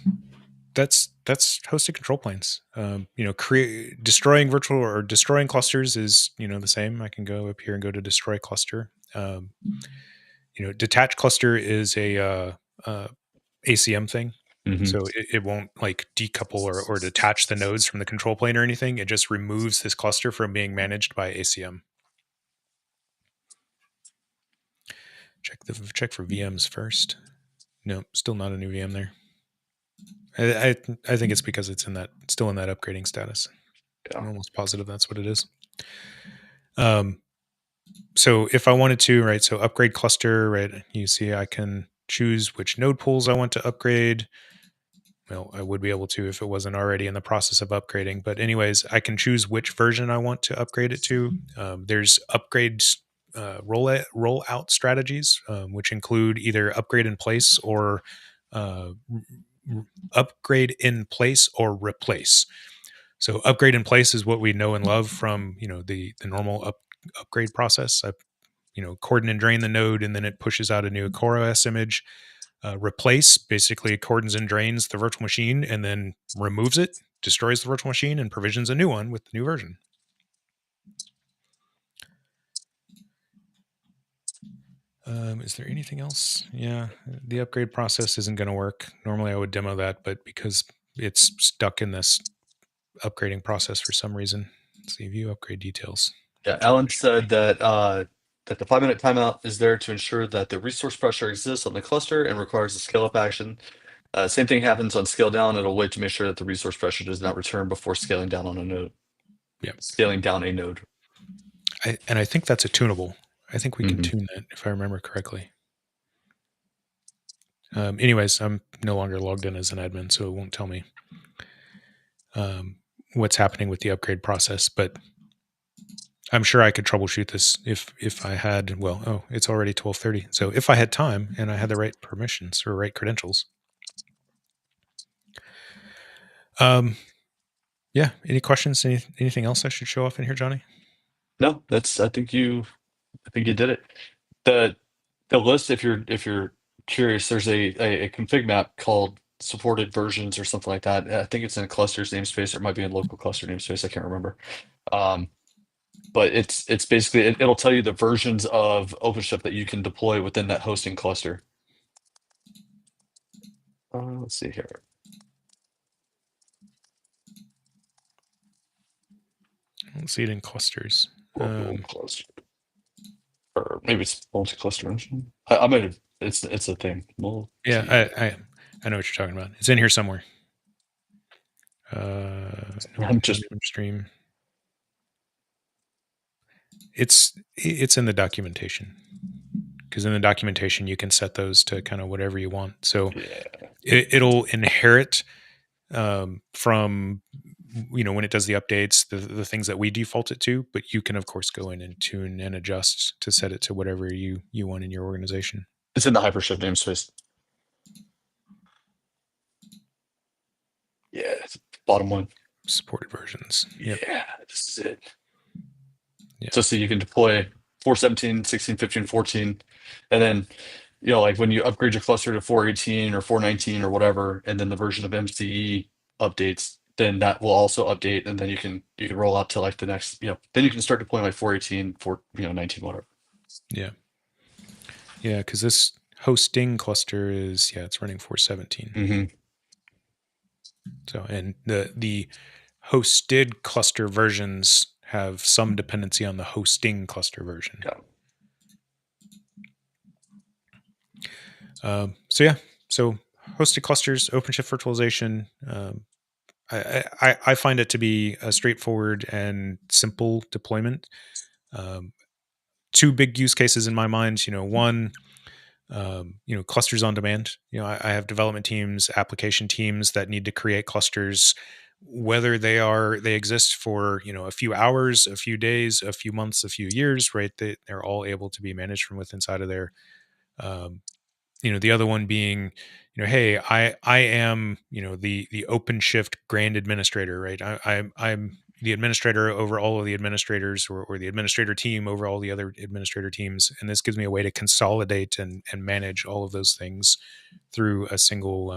that's hosted control planes. Destroying virtual or destroying clusters is the same. I can go up here and go to destroy cluster. Detach cluster is a ACM thing. Mm-hmm. So it won't like decouple or detach the nodes from the control plane or anything. It just removes this cluster from being managed by ACM. Check for VMs first. No, still not a new VM there. I think it's because it's still in that upgrading status. Yeah. I'm almost positive that's what it is. So if I wanted to, right, so upgrade cluster, right, you see I can choose which node pools I want to upgrade. Well, I would be able to if it wasn't already in the process of upgrading. But anyways, I can choose which version I want to upgrade it to. There's upgrades rollout strategies, which include either upgrade in place or upgrade in place or replace. So upgrade in place is what we know and love from the normal upgrade process. I cordon and drain the node, and then it pushes out a new CoreOS image. Replace basically cordons and drains the virtual machine and then removes it, destroys the virtual machine, and provisions a new one with the new version. Is there anything else? Yeah, the upgrade process isn't going to work. Normally I would demo that, but because it's stuck in this upgrading process for some reason. Let's see, view upgrade details. Yeah, Alan said that that the 5-minute timeout is there to ensure that the resource pressure exists on the cluster and requires a scale up action. Same thing happens on scale down. It'll wait to make sure that the resource pressure does not return before scaling down on a node. Yeah, scaling down a node. I think that's a tunable. I think we can tune that if I remember correctly. Anyways, I'm no longer logged in as an admin, so it won't tell me what's happening with the upgrade process. But I'm sure I could troubleshoot this if I had. Well, it's already 12:30. So if I had time and I had the right permissions or right credentials. Yeah. Any questions? Anything else I should show off in here, Jonny? No, that's. I think you did it. The list, if you're curious, there's a config map called supported versions or something like that. I think it's in a clusters namespace, or it might be in local cluster namespace. I can't remember. But it's basically it'll tell you the versions of OpenShift that you can deploy within that hosting cluster. Let's see here. I don't see it in clusters. Cluster. Or maybe it's multi-cluster. I might have. It's a thing. Yeah, I know what you're talking about. It's in here somewhere. I'm just stream. It's in the documentation, because in the documentation you can set those to kind of whatever you want. So it'll inherit from when it does the updates, the things that we default it to, but you can of course go in and tune and adjust to set it to whatever you want in your organization. It's in the HyperShift namespace. Yeah, it's bottom one. Supported versions. Yep. Yeah, this is it. Yeah. So you can deploy 4.17, 16, 15, 14, and then like when you upgrade your cluster to 4.18 or 4.19 or whatever, and then the version of MCE updates, then that will also update, and then you can roll out to like the next, then you can start deploying like 4.18, 4.19, whatever. Yeah. Yeah, because this hosting cluster is it's running 4.17. Mm-hmm. So, and the hosted cluster versions have some dependency on the hosting cluster version. Yeah. So hosted clusters, OpenShift virtualization. I find it to be a straightforward and simple deployment. Two big use cases in my mind. One, Clusters on demand. I have development teams, application teams that need to create clusters, whether they exist for a few hours, a few days, a few months, a few years, right? They're all able to be managed from within inside of there. The other one being, hey, I am the OpenShift grand administrator, right? I'm the administrator over all of the administrators, or the administrator team over all the other administrator teams, and this gives me a way to consolidate and manage all of those things through a single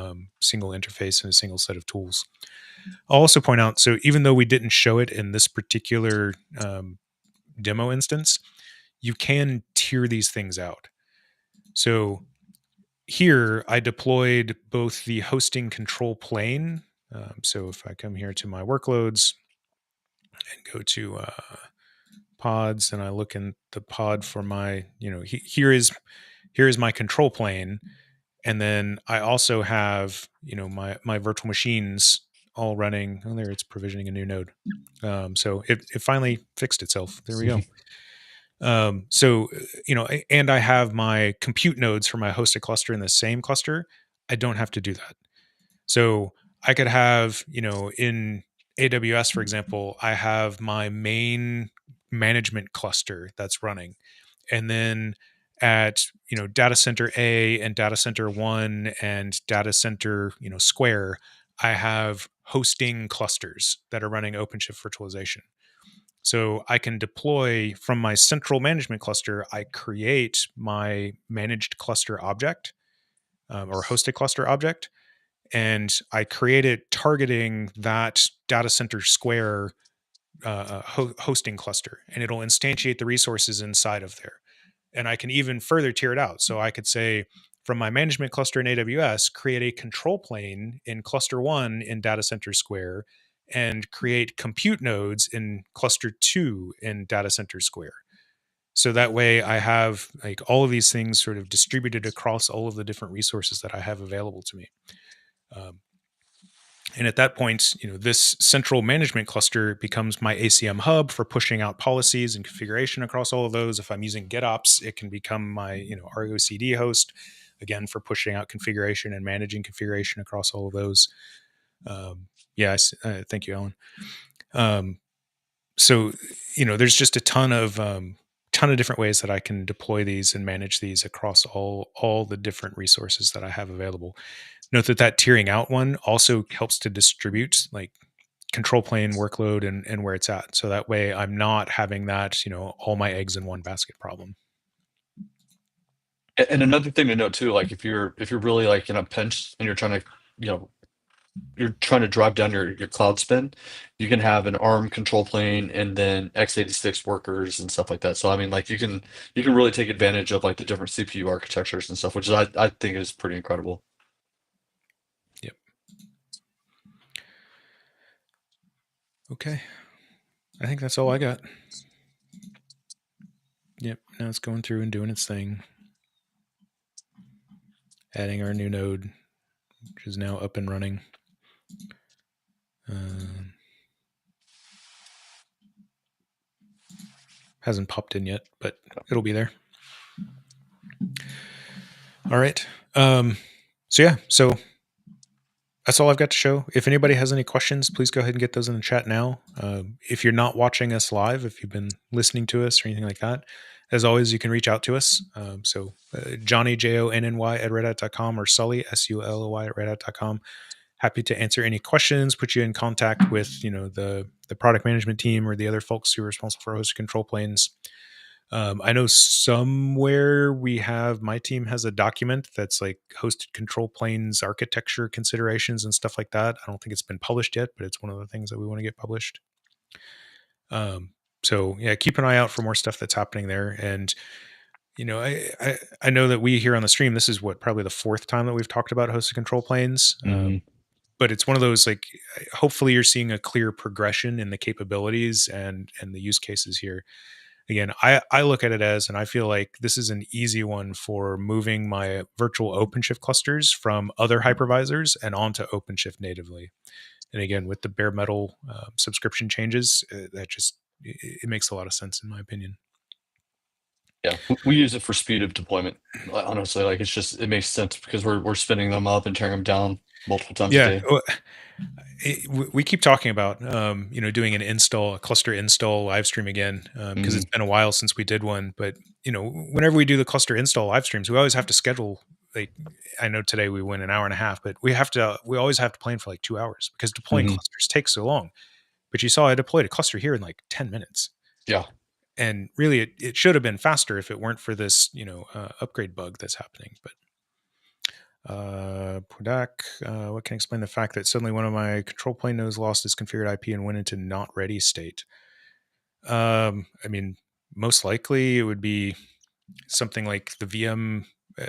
interface and a single set of tools. I'll also point out, so even though we didn't show it in this particular demo instance, you can tier these things out. So here I deployed both the hosting control plane. So if I come here to my workloads and go to pods, and I look in the pod for my, here is my control plane. And then I also have, my virtual machines all running. Oh, there, it's provisioning a new node. So it finally fixed itself. There we go. And I have my compute nodes for my hosted cluster in the same cluster. I don't have to do that. So I could have, in AWS, for example, I have my main management cluster that's running. And then at, data center A and data center 1 and data center, square, I have hosting clusters that are running OpenShift virtualization. So I can deploy from my central management cluster, I create my managed cluster object or hosted cluster object, and I create it targeting that data center square hosting cluster, and it'll instantiate the resources inside of there. And I can even further tier it out. So I could say, from my management cluster in AWS, create a control plane in cluster 1 in data center square, and create compute nodes in cluster 2 in data center square. So that way I have like all of these things sort of distributed across all of the different resources that I have available to me. And at that point, this central management cluster becomes my ACM hub for pushing out policies and configuration across all of those. If I'm using GitOps, it can become my, Argo CD host, again, for pushing out configuration and managing configuration across all of those. Thank you, Alan. So, there's just a ton of different ways that I can deploy these and manage these across all the different resources that I have available. Note that tiering out one also helps to distribute like control plane workload and where it's at. So that way I'm not having that, all my eggs in one basket problem. And another thing to note too, like if you're really like in a pinch and you're trying to drive down your cloud spend, you can have an ARM control plane and then x86 workers and stuff like that. So I mean, like you can really take advantage of like the different CPU architectures and stuff, which I think is pretty incredible. Yep. Okay. I think that's all I got. Yep. Now it's going through and doing its thing. Adding our new node, which is now up and running. Hasn't popped in yet, but it'll be there. All right. So that's all I've got to show. If anybody has any questions, please go ahead and get those in the chat now. If you're not watching us live, if you've been listening to us or anything like that, as always, you can reach out to us. Jonny, Jonny at redhat.com, or Sully, Suloy at redhat.com. Happy to answer any questions, put you in contact with, the product management team or the other folks who are responsible for hosted control planes. I know somewhere my team has a document that's like hosted control planes architecture considerations and stuff like that. I don't think it's been published yet, but it's one of the things that we want to get published. Keep an eye out for more stuff that's happening there. And, I know that we here on the stream, this is probably the 4th time that we've talked about hosted control planes. But it's one of those, like, hopefully you're seeing a clear progression in the capabilities and the use cases here. Again, I look at it as, and I feel like this is an easy one for moving my virtual OpenShift clusters from other hypervisors and onto OpenShift natively. And again, with the bare metal subscription changes, it makes a lot of sense in my opinion. Yeah, we use it for speed of deployment. Honestly, like it makes sense because we're spinning them up and tearing them down multiple times a day. We keep talking about doing a cluster install live stream again, because it's been a while since we did one. But whenever we do the cluster install live streams, we always have to schedule. Like, I know today we went an hour and a half, but we always have to plan for like 2 hours because deploying clusters takes so long. But you saw I deployed a cluster here in like 10 minutes. Yeah. And really, it should have been faster if it weren't for this, upgrade bug that's happening. But Pudak, what can explain the fact that suddenly one of my control plane nodes lost its configured IP and went into not ready state? I mean, most likely it would be something like the VM.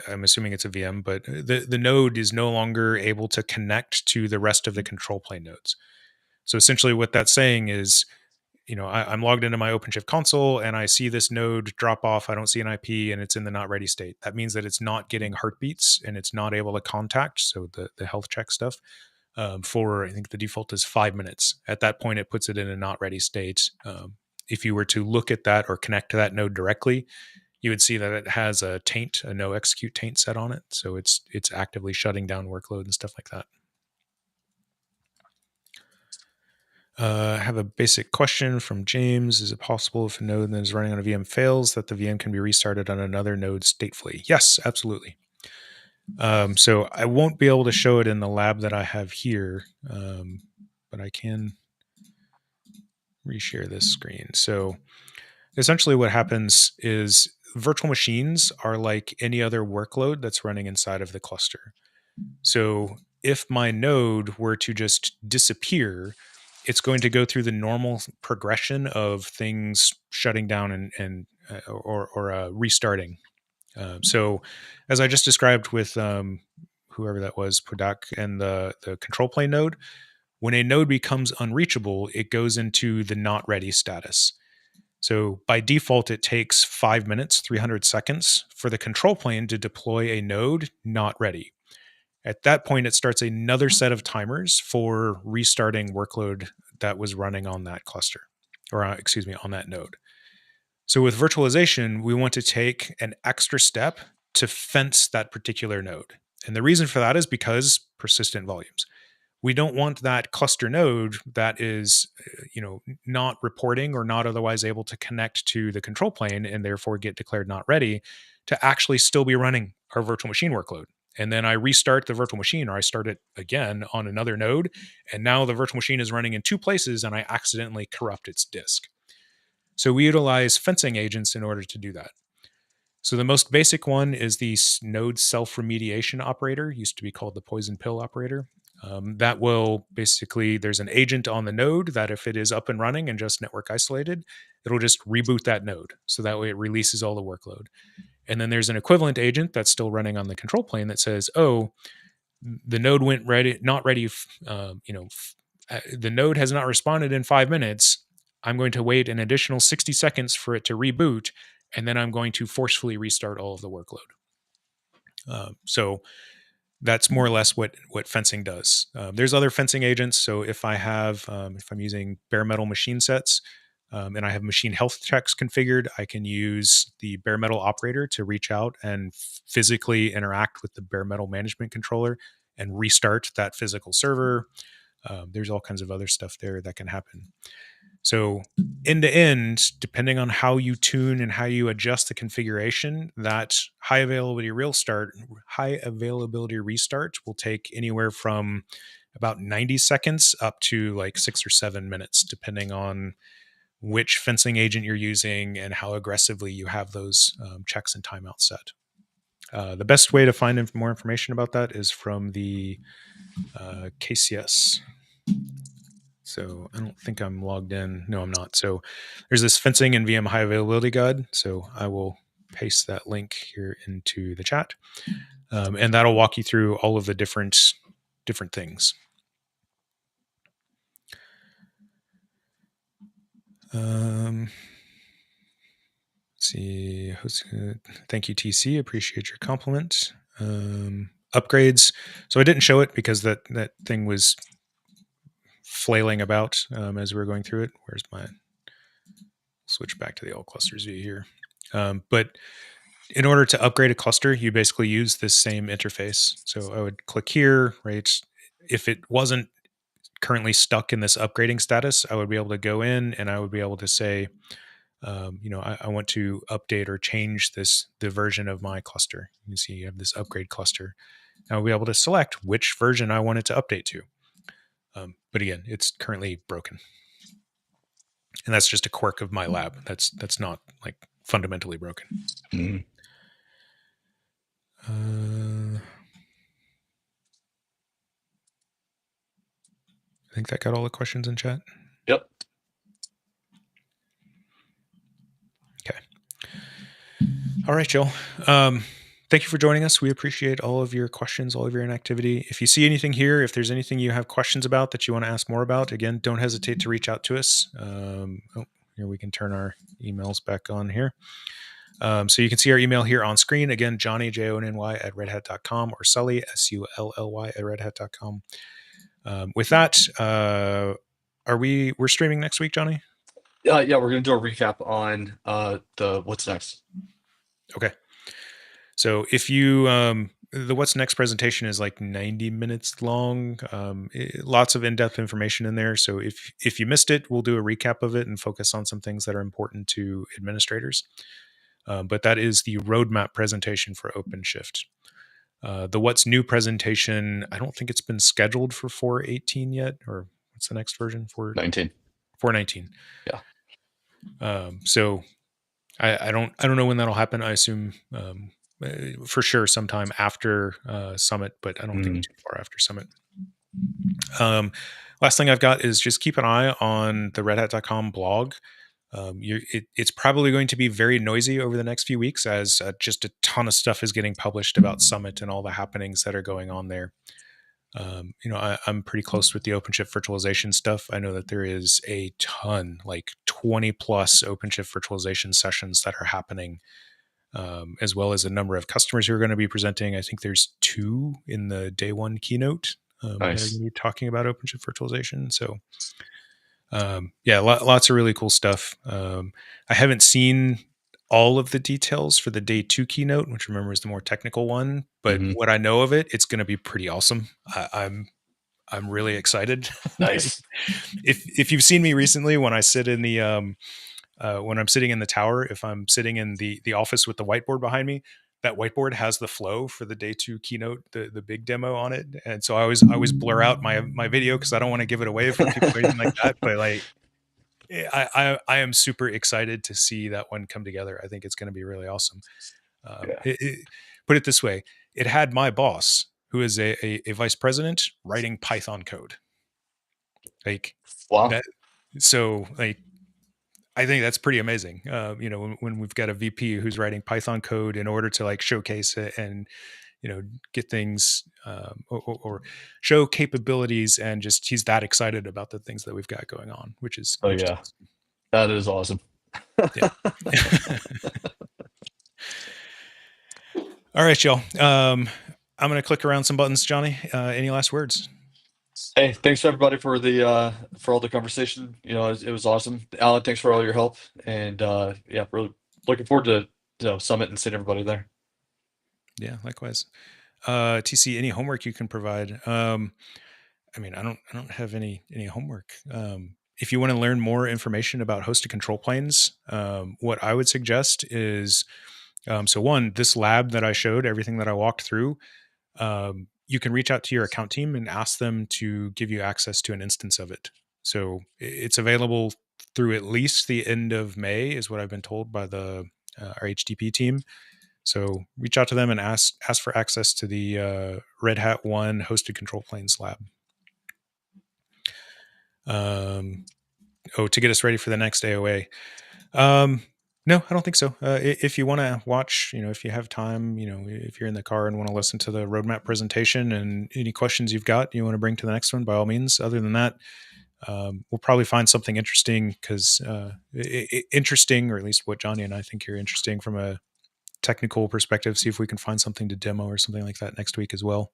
I'm assuming it's a VM, but the node is no longer able to connect to the rest of the control plane nodes. So essentially what that's saying is, I'm logged into my OpenShift console and I see this node drop off. I don't see an IP and it's in the not ready state. That means that it's not getting heartbeats and it's not able to contact. So the health check stuff for, I think the default is 5 minutes. At that point, it puts it in a not ready state. If you were to look at that or connect to that node directly, you would see that it has a taint, a no execute taint set on it. So it's actively shutting down workload and stuff like that. I have a basic question from James. Is it possible if a node that is running on a VM fails that the VM can be restarted on another node statefully? Yes, absolutely. So I won't be able to show it in the lab that I have here, but I can reshare this screen. So essentially what happens is virtual machines are like any other workload that's running inside of the cluster. So if my node were to just disappear, it's going to go through the normal progression of things shutting down and restarting. So as I just described with whoever that was, Pudak, and the control plane node, when a node becomes unreachable, it goes into the not ready status. So by default, it takes 5 minutes, 300 seconds for the control plane to deploy a node not ready. At that point, it starts another set of timers for restarting workload that was running on that cluster, or on that node. So with virtualization, we want to take an extra step to fence that particular node. And the reason for that is because persistent volumes. We don't want that cluster node that is, not reporting or not otherwise able to connect to the control plane and therefore get declared not ready to actually still be running our virtual machine workload. And then I restart the virtual machine or I start it again on another node. And now the virtual machine is running in two places and I accidentally corrupt its disk. So we utilize fencing agents in order to do that. So the most basic one is the node self-remediation operator, used to be called the poison pill operator. That will basically, there's an agent on the node that if it is up and running and just network isolated, it'll just reboot that node. So that way it releases all the workload. And then there's an equivalent agent that's still running on the control plane that says, oh, the node went ready, not ready. The node has not responded in 5 minutes. I'm going to wait an additional 60 seconds for it to reboot. And then I'm going to forcefully restart all of the workload. So that's more or less what fencing does. There's other fencing agents. So if I have, if I'm using bare metal machine sets, and I have machine health checks configured, I can use the bare metal operator to reach out and physically interact with the bare metal management controller and restart that physical server. There's all kinds of other stuff there that can happen. So end to end, depending on how you tune and how you adjust the configuration, that high availability restart will take anywhere from about 90 seconds up to like 6 or 7 minutes, depending on which fencing agent you're using and how aggressively you have those checks and timeouts set. The best way to find more information about that is from the KCS. So I don't think I'm logged in. No, I'm not. So there's this fencing and VM high availability guide. So I will paste that link here into the chat. And that'll walk you through all of the different things. Let's see. Thank you, TC. Appreciate your compliment. Upgrades. So I didn't show it because that thing was flailing about as we were going through it. Where's my switch back to the all clusters view here? But in order to upgrade a cluster, you basically use this same interface. So I would click here, right? If it wasn't currently stuck in this upgrading status, I would be able to go in and I would be able to say, I want to update or change the version of my cluster. You can see you have this upgrade cluster. I'll be able to select which version I want it to update to. But again, it's currently broken. And that's just a quirk of my lab. That's not like fundamentally broken. Mm-hmm. I think that got all the questions in chat. Yep. Okay. All right, Joel. Thank you for joining us. We appreciate all of your questions, all of your inactivity. If you see anything here, if there's anything you have questions about that you want to ask more about, again, don't hesitate to reach out to us. Here we can turn our emails back on here. So you can see our email here on screen. Again, Jonny, Jonny at redhat.com, or Sully, Sully at redhat.com. With that, we're streaming next week, Jonny? Yeah, we're going to do a recap on the what's next. Okay. So if you, the what's next presentation is like 90 minutes long, lots of in-depth information in there. So if you missed it, we'll do a recap of it and focus on some things that are important to administrators. But that is the roadmap presentation for OpenShift. The what's new presentation, I don't think it's been scheduled for 4.18 yet, or what's the next version? 4.19. 4.19. Yeah. So I don't know when that'll happen. I assume for sure sometime after Summit, but I don't think too far after Summit. Last thing I've got is just keep an eye on the redhat.com blog. It's probably going to be very noisy over the next few weeks as just a ton of stuff is getting published about Summit and all the happenings that are going on there. I'm pretty close with the OpenShift virtualization stuff. I know that there is a ton, like 20 plus OpenShift virtualization sessions that are happening, as well as a number of customers who are going to be presenting. I think there's 2 in the day 1 keynote that are going to be talking about OpenShift virtualization. So lots of really cool stuff. I haven't seen all of the details for the day 2 keynote, which remember is the more technical one, but what I know of it, it's going to be pretty awesome. I'm really excited. Nice. If you've seen me recently, when I sit in the when I'm sitting in the tower, if I'm sitting in the office with the whiteboard behind me, that whiteboard has the flow for the day 2 keynote, the big demo on it. And so I always blur out my video because I don't want to give it away for people or anything like that. But like, I am super excited to see that one come together. I think it's going to be really awesome. Put it this way. It had my boss, who is a vice president, writing Python code. Like, wow. I think that's pretty amazing. When we've got a VP who's writing Python code in order to like showcase it and, get things or show capabilities, and just he's that excited about the things that we've got going on, which is awesome. That is awesome. Yeah. All right, y'all. I'm going to click around some buttons. Jonny, any last words? Hey, thanks everybody for all the conversation. It was awesome. Alan, thanks for all your help, and really looking forward to Summit and seeing everybody there. Yeah, likewise. TC, any homework you can provide? I don't have any homework. If you want to learn more information about hosted control planes, what I would suggest is, so one, this lab that I showed, everything that I walked through, you can reach out to your account team and ask them to give you access to an instance of it. So it's available through at least the end of May, is what I've been told by our HTTP team. So reach out to them and ask for access to the Red Hat 1 hosted control planes lab. To get us ready for the next AOA. No, I don't think so. If you want to watch, if you have time, if you're in the car and want to listen to the roadmap presentation and any questions you've got, you want to bring to the next one, by all means. Other than that, we'll probably find something interesting, because interesting, or at least what Jonny and I think are interesting from a technical perspective. See if we can find something to demo or something like that next week as well.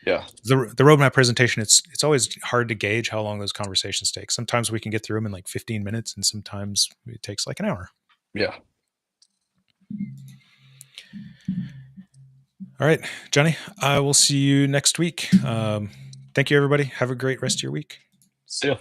Yeah. The roadmap presentation, it's always hard to gauge how long those conversations take. Sometimes we can get through them in like 15 minutes, and sometimes it takes like an hour. Yeah. All right, Jonny, I will see you next week. Thank you, everybody. Have a great rest of your week. See ya.